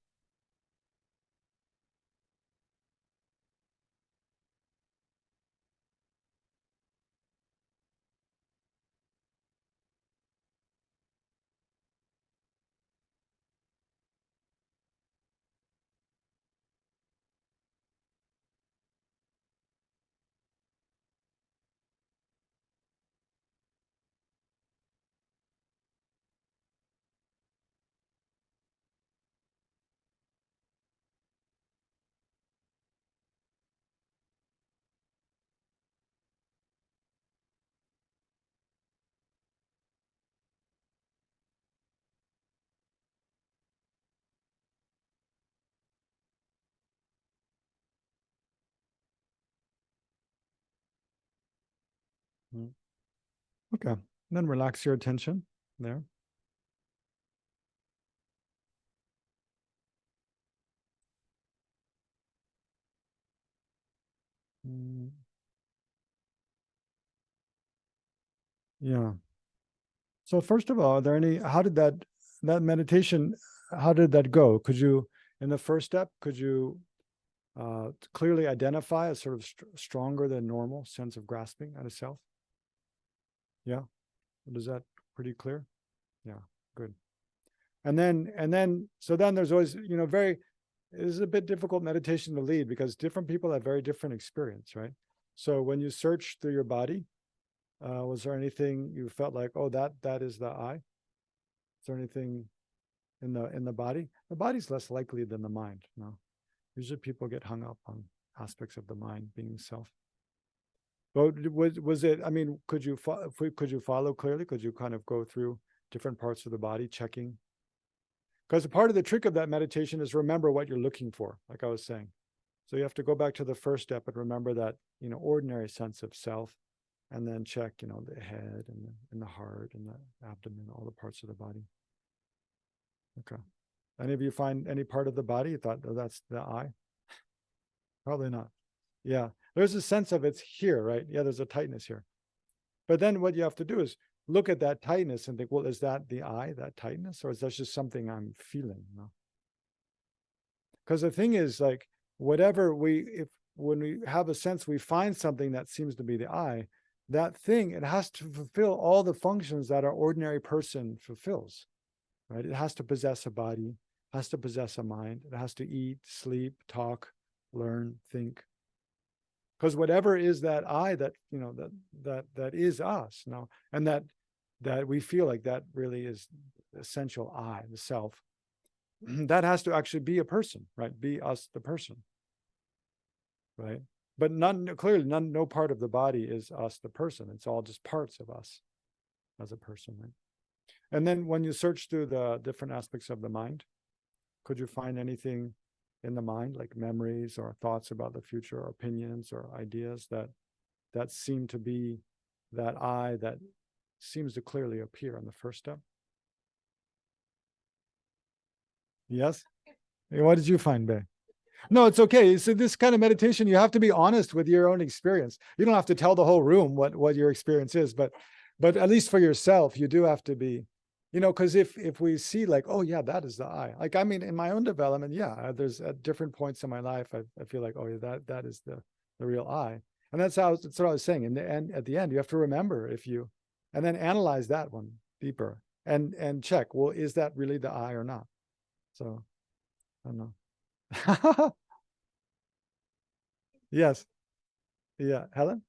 Okay, and then relax your attention there. Yeah. So first of all, are there any, how did that meditation, how did that go? Could you, in the first step, could you clearly identify a sort of stronger than normal sense of grasping at a self? Yeah. Is that pretty clear? Yeah, good. And then, so then there's always, this is a bit difficult meditation to lead because different people have very different experience, right? So when you search through your body, was there anything you felt like, oh, that is the I? Is there anything in the body? The body's less likely than the mind. No, usually people get hung up on aspects of the mind being self. But was it? I mean, could you follow clearly? Could you kind of go through different parts of the body, checking? Because part of the trick of that meditation is remember what you're looking for, like I was saying. So you have to go back to the first step and remember that ordinary sense of self, and then check the head and the heart and the abdomen, all the parts of the body. Okay. Any of you find any part of the body you thought, oh, that's the I? Probably not. Yeah, there's a sense of it's here, right? Yeah, there's a tightness here. But then what you have to do is look at that tightness and think, well, is that the I, that tightness, or is that just something I'm feeling? Because the thing is, like, whatever when we have a sense, we find something that seems to be the I, that thing, it has to fulfill all the functions that our ordinary person fulfills, right? It has to possess a body, has to possess a mind, it has to eat, sleep, talk, learn, think. Because whatever is that I, that that is us, and that we feel like that really is the essential I, the self, that has to actually be a person, right? Be us, the person, right? But no part of the body is us, the person. It's all just parts of us as a person, right? And then when you search through the different aspects of the mind, could you find anything in the mind, like memories or thoughts about the future, or opinions or ideas that seem to be that I that seems to clearly appear on the first step? Yes? What did you find, Bae? No, it's okay. So this kind of meditation, you have to be honest with your own experience. You don't have to tell the whole room what your experience is, but at least for yourself, you do have to be, because if we see like, oh yeah, that is the I. Like, I mean, in my own development, yeah, there's at different points in my life, I feel like, oh yeah, that is the real I. And that's what I was saying. In the end, at the end, you have to remember and then analyze that one deeper and check, well, is that really the I or not? So I don't know. Yes. Yeah. Helen?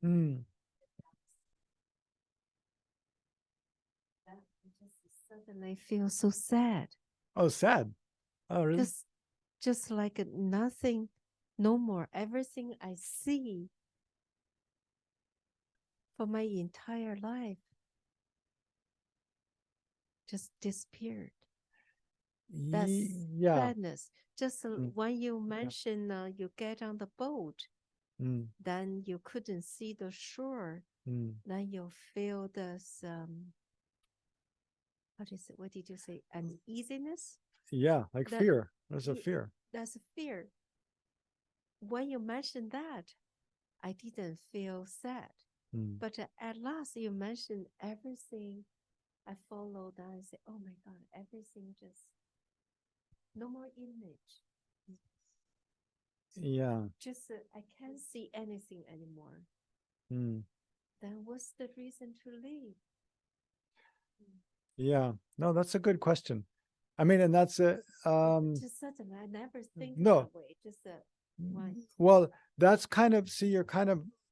Mm. Suddenly I feel so sad. Oh, sad. Oh, really? Just like nothing, no more. Everything I see for my entire life just disappeared. That's Yeah. sadness. Just when you mention you get on the boat, then you couldn't see the shore. Then you feel this, what did you say? Uneasiness? Yeah, like fear. There's a fear. That's a fear. When you mentioned that, I didn't feel sad. But at last you mentioned everything. I followed that and said, oh my God, everything just, no more image. Yeah. Just, I can't see anything anymore. Then what's the reason to live? Yeah. No, that's a good question. I mean, and that's a, just suddenly, I never think no. that way. Just why? Well, that's kind of, see,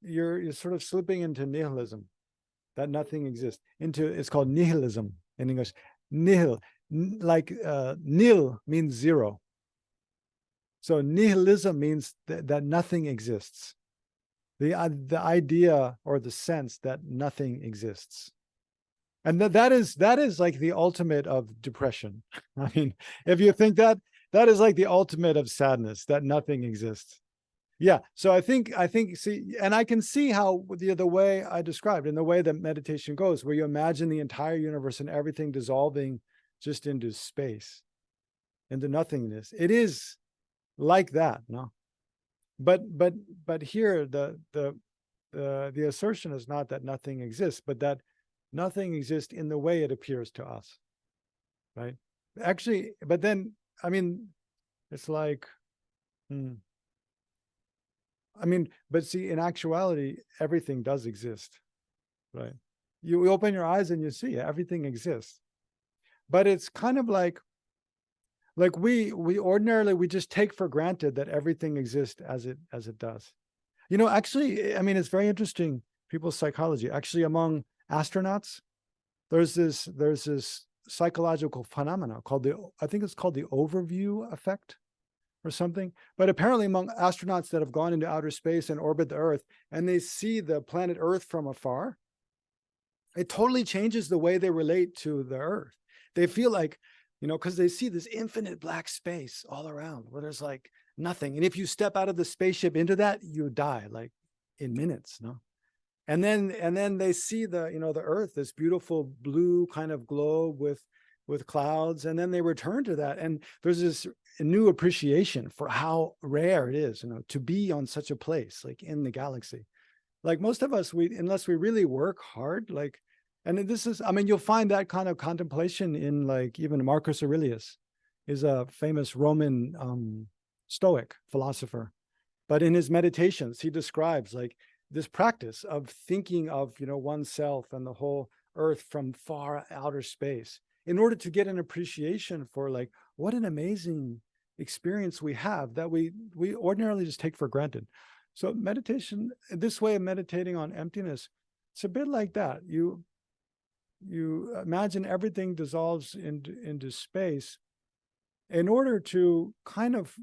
you're sort of slipping into nihilism, that nothing exists. It's called nihilism in English. Nihil, nil means zero. So nihilism means that nothing exists. The idea or the sense that nothing exists. And that is like the ultimate of depression. I mean, if you think that is like the ultimate of sadness, that nothing exists. Yeah. So I think, see, and I can see how the way I described and the way that meditation goes, where you imagine the entire universe and everything dissolving just into space, into nothingness. It is like that, no? But here the assertion is not that nothing exists, but that nothing exists in the way it appears to us, right? Actually, but then, I mean, it's like, I mean, but see, in actuality, everything does exist, right? You open your eyes and you see everything exists. But it's kind of like we ordinarily, we just take for granted that everything exists as it does. You know, actually, I mean, it's very interesting, people's psychology. Actually, among astronauts, there's this psychological phenomena called I think it's called the overview effect or something. But apparently among astronauts that have gone into outer space and orbit the Earth, and they see the planet Earth from afar, it totally changes the way they relate to the Earth. They feel like, you know, because they see this infinite black space all around where there's like nothing. And if you step out of the spaceship into that, you die like in minutes, no? And then they see the Earth, this beautiful blue kind of globe with clouds, and then they return to that, and there's this new appreciation for how rare it is, to be on such a place, like in the galaxy. Like most of us, unless we really work hard, like, and this is, I mean, you'll find that kind of contemplation in, like, even Marcus Aurelius is a famous Roman Stoic philosopher, but in his meditations, he describes like this practice of thinking of, oneself and the whole Earth from far outer space, in order to get an appreciation for like what an amazing experience we have that we ordinarily just take for granted. So meditation, this way of meditating on emptiness, it's a bit like that. You imagine everything dissolves into space in order to kind of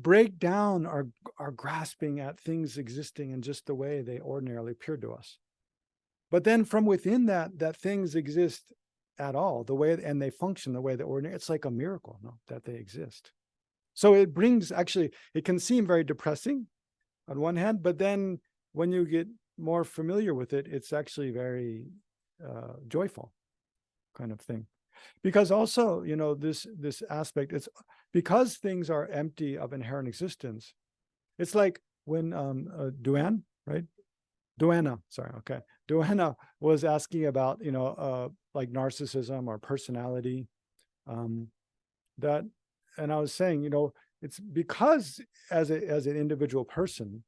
break down our grasping at things existing in just the way they ordinarily appear to us. But then from within that things exist at all, the way, and they function the way that ordinary, it's like a miracle, that they exist. So it brings, actually, it can seem very depressing on one hand, but then when you get more familiar with it, it's actually very joyful kind of thing. Because also, this aspect, it's because things are empty of inherent existence. It's like when Duana was asking about, like narcissism or personality, and I was saying, it's because as an individual person,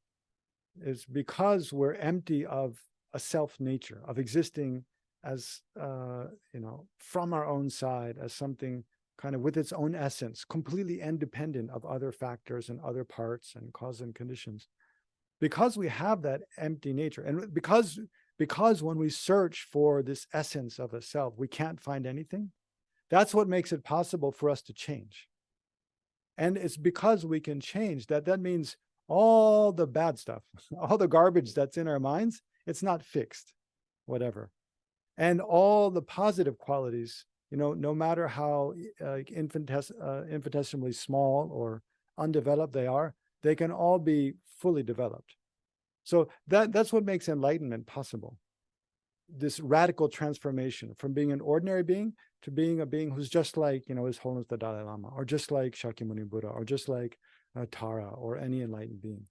it's because we're empty of a self nature, of existing as, from our own side, as something kind of with its own essence, completely independent of other factors and other parts and cause and conditions. Because we have that empty nature, and because when we search for this essence of a self, we can't find anything, that's what makes it possible for us to change. And it's because we can change that means all the bad stuff, all the garbage that's in our minds, it's not fixed, whatever. And all the positive qualities, no matter how infinitesimally small or undeveloped they are, they can all be fully developed. So that's what makes enlightenment possible. This radical transformation from being an ordinary being to being a being who's just like, His Holiness the Dalai Lama, or just like Shakyamuni Buddha, or just like Tara, or any enlightened being.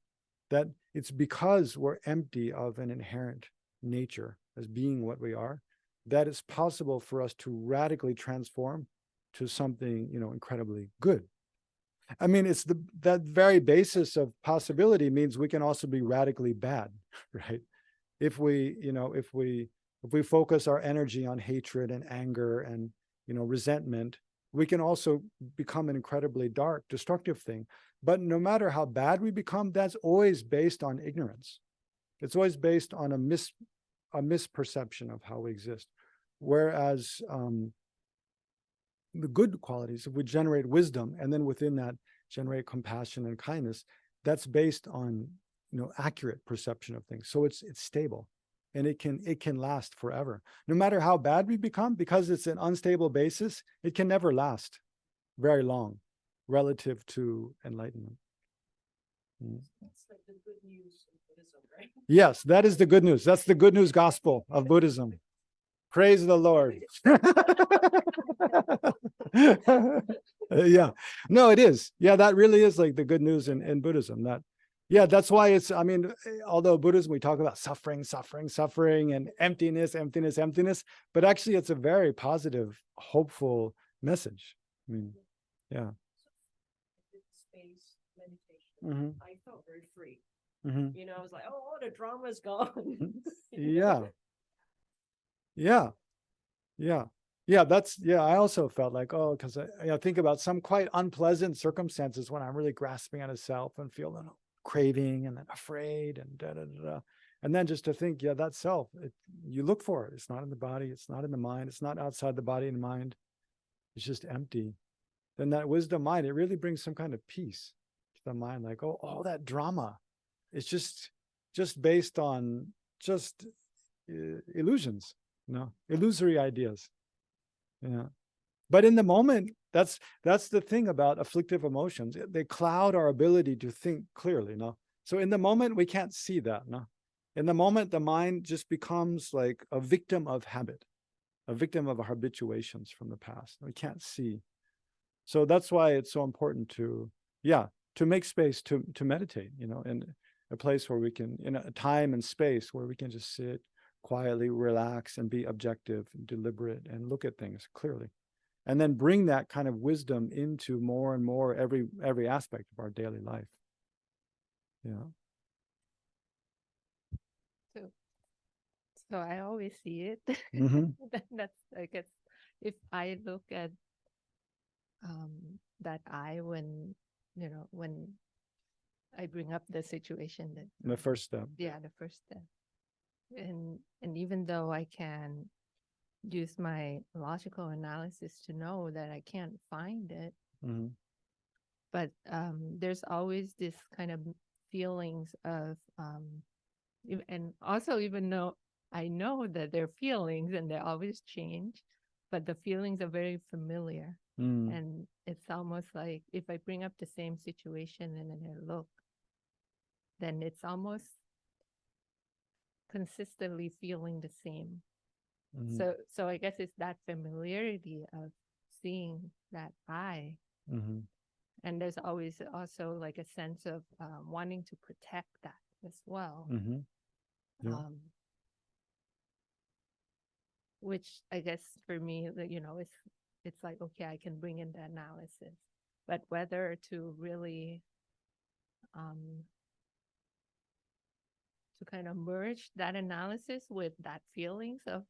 That it's because we're empty of an inherent nature as being what we are, that it's possible for us to radically transform to something, incredibly good. I mean, it's that very basis of possibility means we can also be radically bad, right? If we focus our energy on hatred and anger and, resentment, we can also become an incredibly dark, destructive thing. But no matter how bad we become, that's always based on ignorance. It's always based on a misperception of how we exist. Whereas the good qualities, if we generate wisdom and then within that generate compassion and kindness, that's based on accurate perception of things. So it's stable, and it can last forever. No matter how bad we become, because it's an unstable basis, it can never last very long relative to enlightenment. That's like the good news of Buddhism, right? Yes, that is the good news. That's the good news gospel of Buddhism. Praise the Lord. Yeah, no, it is. Yeah, that really is like the good news in Buddhism. That's why it's, I mean, although Buddhism, we talk about suffering, and emptiness, but actually it's a very positive, hopeful message. I mean, yeah. Space meditation. Mm-hmm. I felt very free. Mm-hmm. I was like, oh, all the drama's gone. Yeah. I also felt like, because I think about some quite unpleasant circumstances when I'm really grasping at a self and feel craving and then afraid and and then just to think, that self, you look for it. It's not in the body, it's not in the mind, it's not outside the body and mind, it's just empty. Then that wisdom mind, it really brings some kind of peace to the mind. Like, oh, all that drama, it's just based on just illusions, illusory ideas. Yeah. But in the moment, that's the thing about afflictive emotions. They cloud our ability to think clearly. So in the moment, we can't see that. In the moment, the mind just becomes like a victim of habit, a victim of habituations from the past. We can't see. So that's why it's so important to make space to meditate, in a place where we can, in a time and space where we can just sit quietly, relax, and be objective and deliberate and look at things clearly. And then bring that kind of wisdom into more and more every aspect of our daily life. Yeah. So I always see it. Mm-hmm. That's, I guess, if I look at that when I bring up the situation that The first step. the first step, and even though I can use my logical analysis to know that I can't find it, Mm-hmm. but there's always this kind of feelings of and also, even though I know that they're feelings and they always change, but the feelings are very familiar. And it's almost like if I bring up the same situation and then I look, then it's almost consistently feeling the same. Mm-hmm. So I guess it's that familiarity of seeing that I. Mm-hmm. And there's always also like a sense of wanting to protect that as well. Mm-hmm. Yeah. Which I guess for me, it's like, okay, I can bring in the analysis, but whether to really to kind of merge that analysis with that feelings of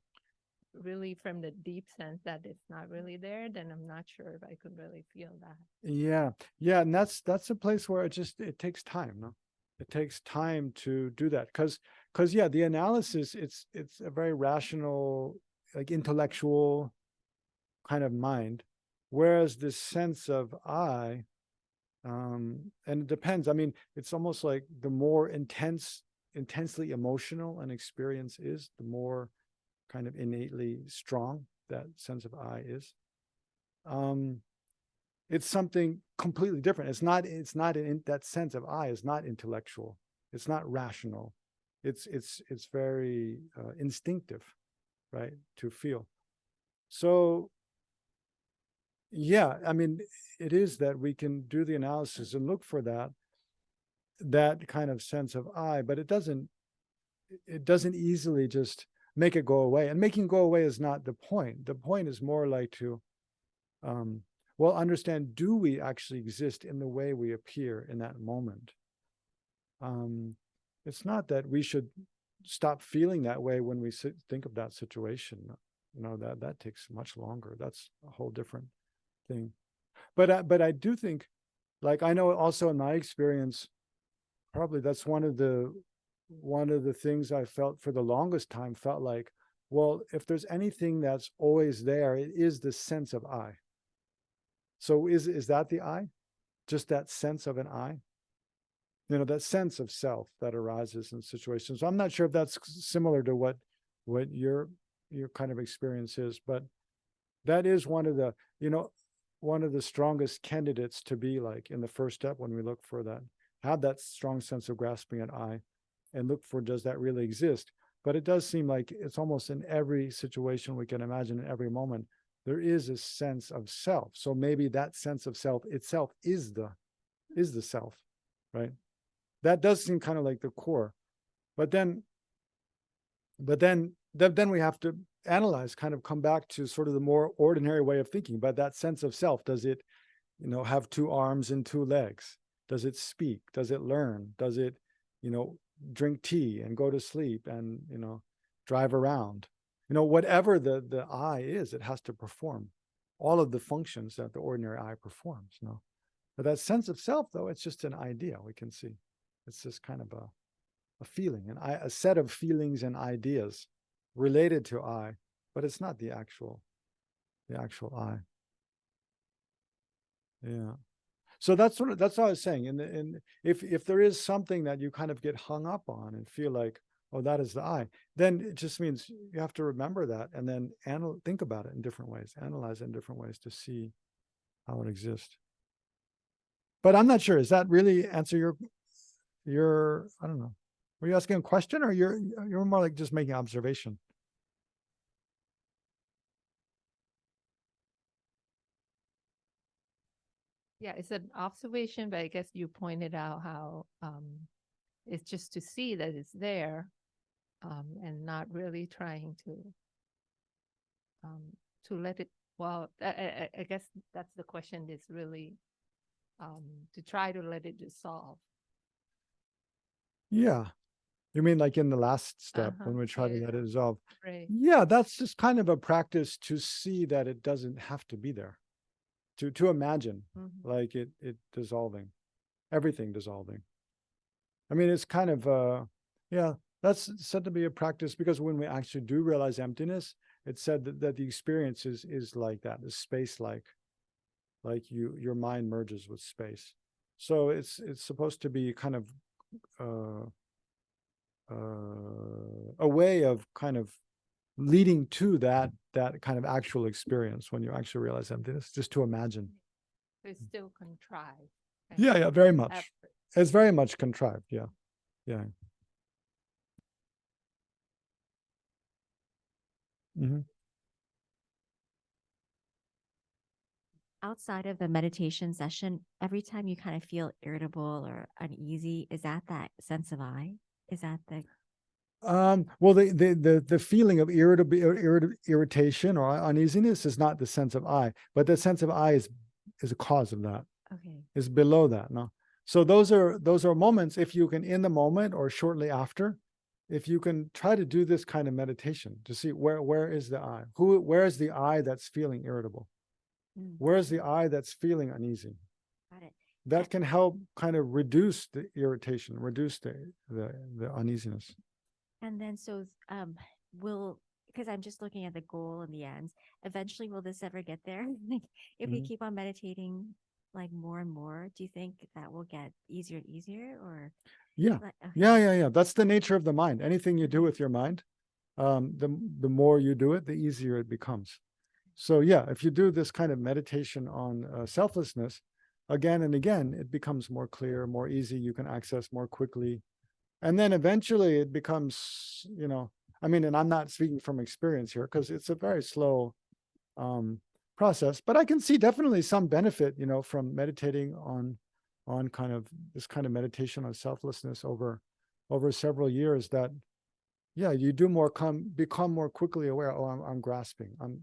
really from the deep sense that it's not really there, then I'm not sure if I could really feel that. Yeah, and that's a place where it takes time. It takes time to do that because the analysis, it's a very rational, like intellectual kind of mind, whereas this sense of I, and it depends. I mean, it's almost like the more intensely emotional an experience is, the more kind of innately strong that sense of I is. It's something completely different. It's not in that sense of I is not intellectual. It's not rational. It's very instinctive, right? To feel. So yeah, I mean, it is that we can do the analysis and look for that kind of sense of I, but it doesn't easily just make it go away. And making go away is not the point. The point is more like to well, understand, do we actually exist in the way we appear in that moment? It's not that we should stop feeling that way when we think of that situation. You know, that takes much longer. That's a whole different thing. But I do think, like, I know also in my experience, probably that's one of the things I felt for the longest time, felt like, well, if there's anything that's always there, it is the sense of I. So is that the I? Just that sense of an I? You know, that sense of self that arises in situations. So I'm not sure if that's similar to what your kind of experience is, but that is one of the, one of the strongest candidates to be like in the first step when we look for that, have that strong sense of grasping an I and look for, does that really exist? But it does seem like it's almost in every situation we can imagine, in every moment, there is a sense of self. So maybe that sense of self itself is the self, right? That does seem kind of like the core. But then we have to analyze, kind of come back to sort of the more ordinary way of thinking. But that sense of self, does it, have two arms and two legs? Does it speak? Does it learn? Does it, drink tea and go to sleep and, drive around? Whatever the I is, it has to perform all of the functions that the ordinary I performs. But that sense of self, though, it's just an idea we can see. It's just kind of a feeling, a set of feelings and ideas related to I, but it's not the actual I. Yeah. So that's what I was saying. And if there is something that you kind of get hung up on and feel like, oh, that is the I, then it just means you have to remember that and then think about it in different ways, analyze it in different ways to see how it exists. But I'm not sure. Does that really answer your I don't know. Were you asking a question, or you're more like just making observation? Yeah, it's an observation, but I guess you pointed out how it's just to see that it's there, and not really trying to let it. Well, I guess that's the question. Is really to try to let it dissolve. Yeah. You mean like in the last step when we try to let it dissolve? Right. Yeah, that's just kind of a practice to see that it doesn't have to be there. To imagine like it dissolving, everything dissolving. I mean, it's kind of yeah, that's said to be a practice, because when we actually do realize emptiness, it's said that the experience is like that, is space-like, like your mind merges with space. So it's supposed to be kind of a way of kind of leading to that kind of actual experience when you actually realize emptiness, just to imagine. It's still contrived. Yeah, very much. Effort. It's very much contrived. Yeah. Mm-hmm. Outside of the meditation session, every time you kind of feel irritable or uneasy, is that sense of I? Is that the Well, the feeling of irritation or uneasiness is not the sense of I, but the sense of I is a cause of that. okay? Is below that. No. So those are moments, if you can, in the moment or shortly after, if you can try to do this kind of meditation to see where is the I? Where is the I that's feeling irritable? Where is the I that's feeling uneasy? Got it. That can help kind of reduce the irritation, reduce the uneasiness. And then because I'm just looking at the goal and the ends, eventually will this ever get there? Like if we keep on meditating like more and more, do you think that will get easier and easier, or? Yeah. Okay. Yeah. That's the nature of the mind. Anything you do with your mind, the more you do it, the easier it becomes. So yeah, if you do this kind of meditation on selflessness again and again, it becomes more clear, more easy. You can access more quickly. And then eventually it becomes, I mean, and I'm not speaking from experience here because it's a very slow process, but I can see definitely some benefit, from meditating on kind of this kind of meditation on selflessness over several years, that yeah, you do become more quickly aware. Oh, I'm grasping. I'm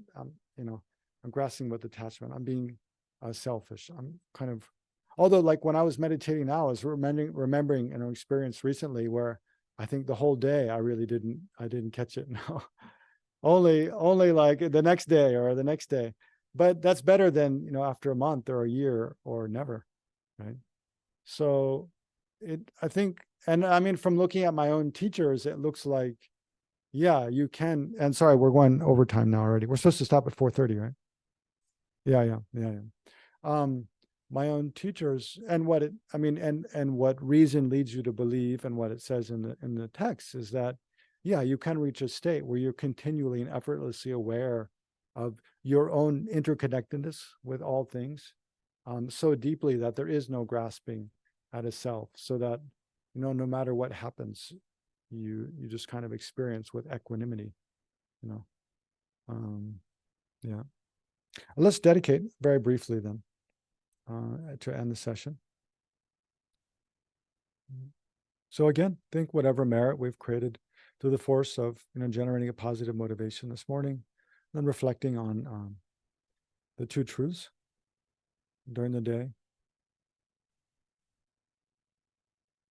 grasping with attachment. I'm being selfish. I'm kind of, although like when I was meditating now, I was remembering an experience recently where I think the whole day I didn't catch it. No, only like the next day or the next day. But that's better than, after a month or a year or never, right? So I think, and I mean, from looking at my own teachers, it looks like, yeah, you can. And sorry, we're going overtime now already. We're supposed to stop at 4:30, right? Yeah. My own teachers, and what reason leads you to believe, and what it says in the text is that, yeah, you can reach a state where you're continually and effortlessly aware of your own interconnectedness with all things, so deeply that there is no grasping at a self, so that, no matter what happens, you just kind of experience with equanimity, yeah. Let's dedicate very briefly then to end the session. So again, think whatever merit we've created through the force of generating a positive motivation this morning, then reflecting on the two truths during the day.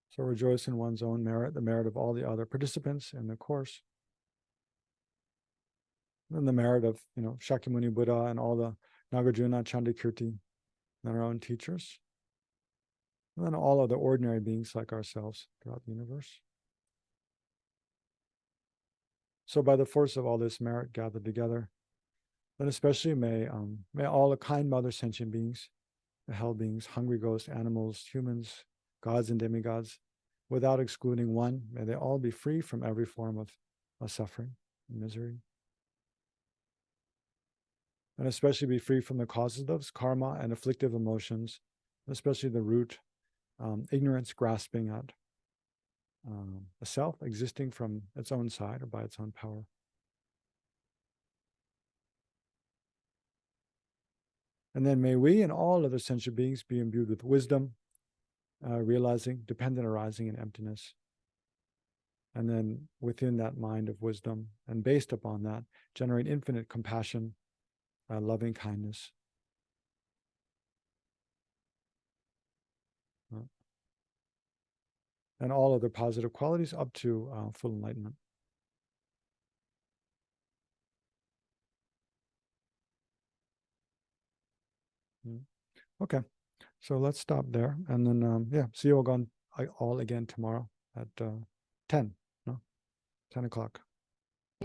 So rejoice in one's own merit, the merit of all the other participants in the course, and the merit of Shakyamuni Buddha and all the Nagarjuna, Chandakirti, and our own teachers, and then all other ordinary beings like ourselves throughout the universe. So by the force of all this merit gathered together, then especially may all the kind mother sentient beings, the hell beings, hungry ghosts, animals, humans, gods and demigods, without excluding one, may they all be free from every form of suffering and misery. And especially be free from the causes of those, karma and afflictive emotions, especially the root, ignorance, grasping at a self existing from its own side or by its own power. And then may we and all other sentient beings be imbued with wisdom, realizing dependent arising in emptiness. And then within that mind of wisdom, and based upon that, generate infinite compassion, loving kindness. And all other positive qualities up to full enlightenment. Okay, so let's stop there. And then, see you all again tomorrow at 10 o'clock.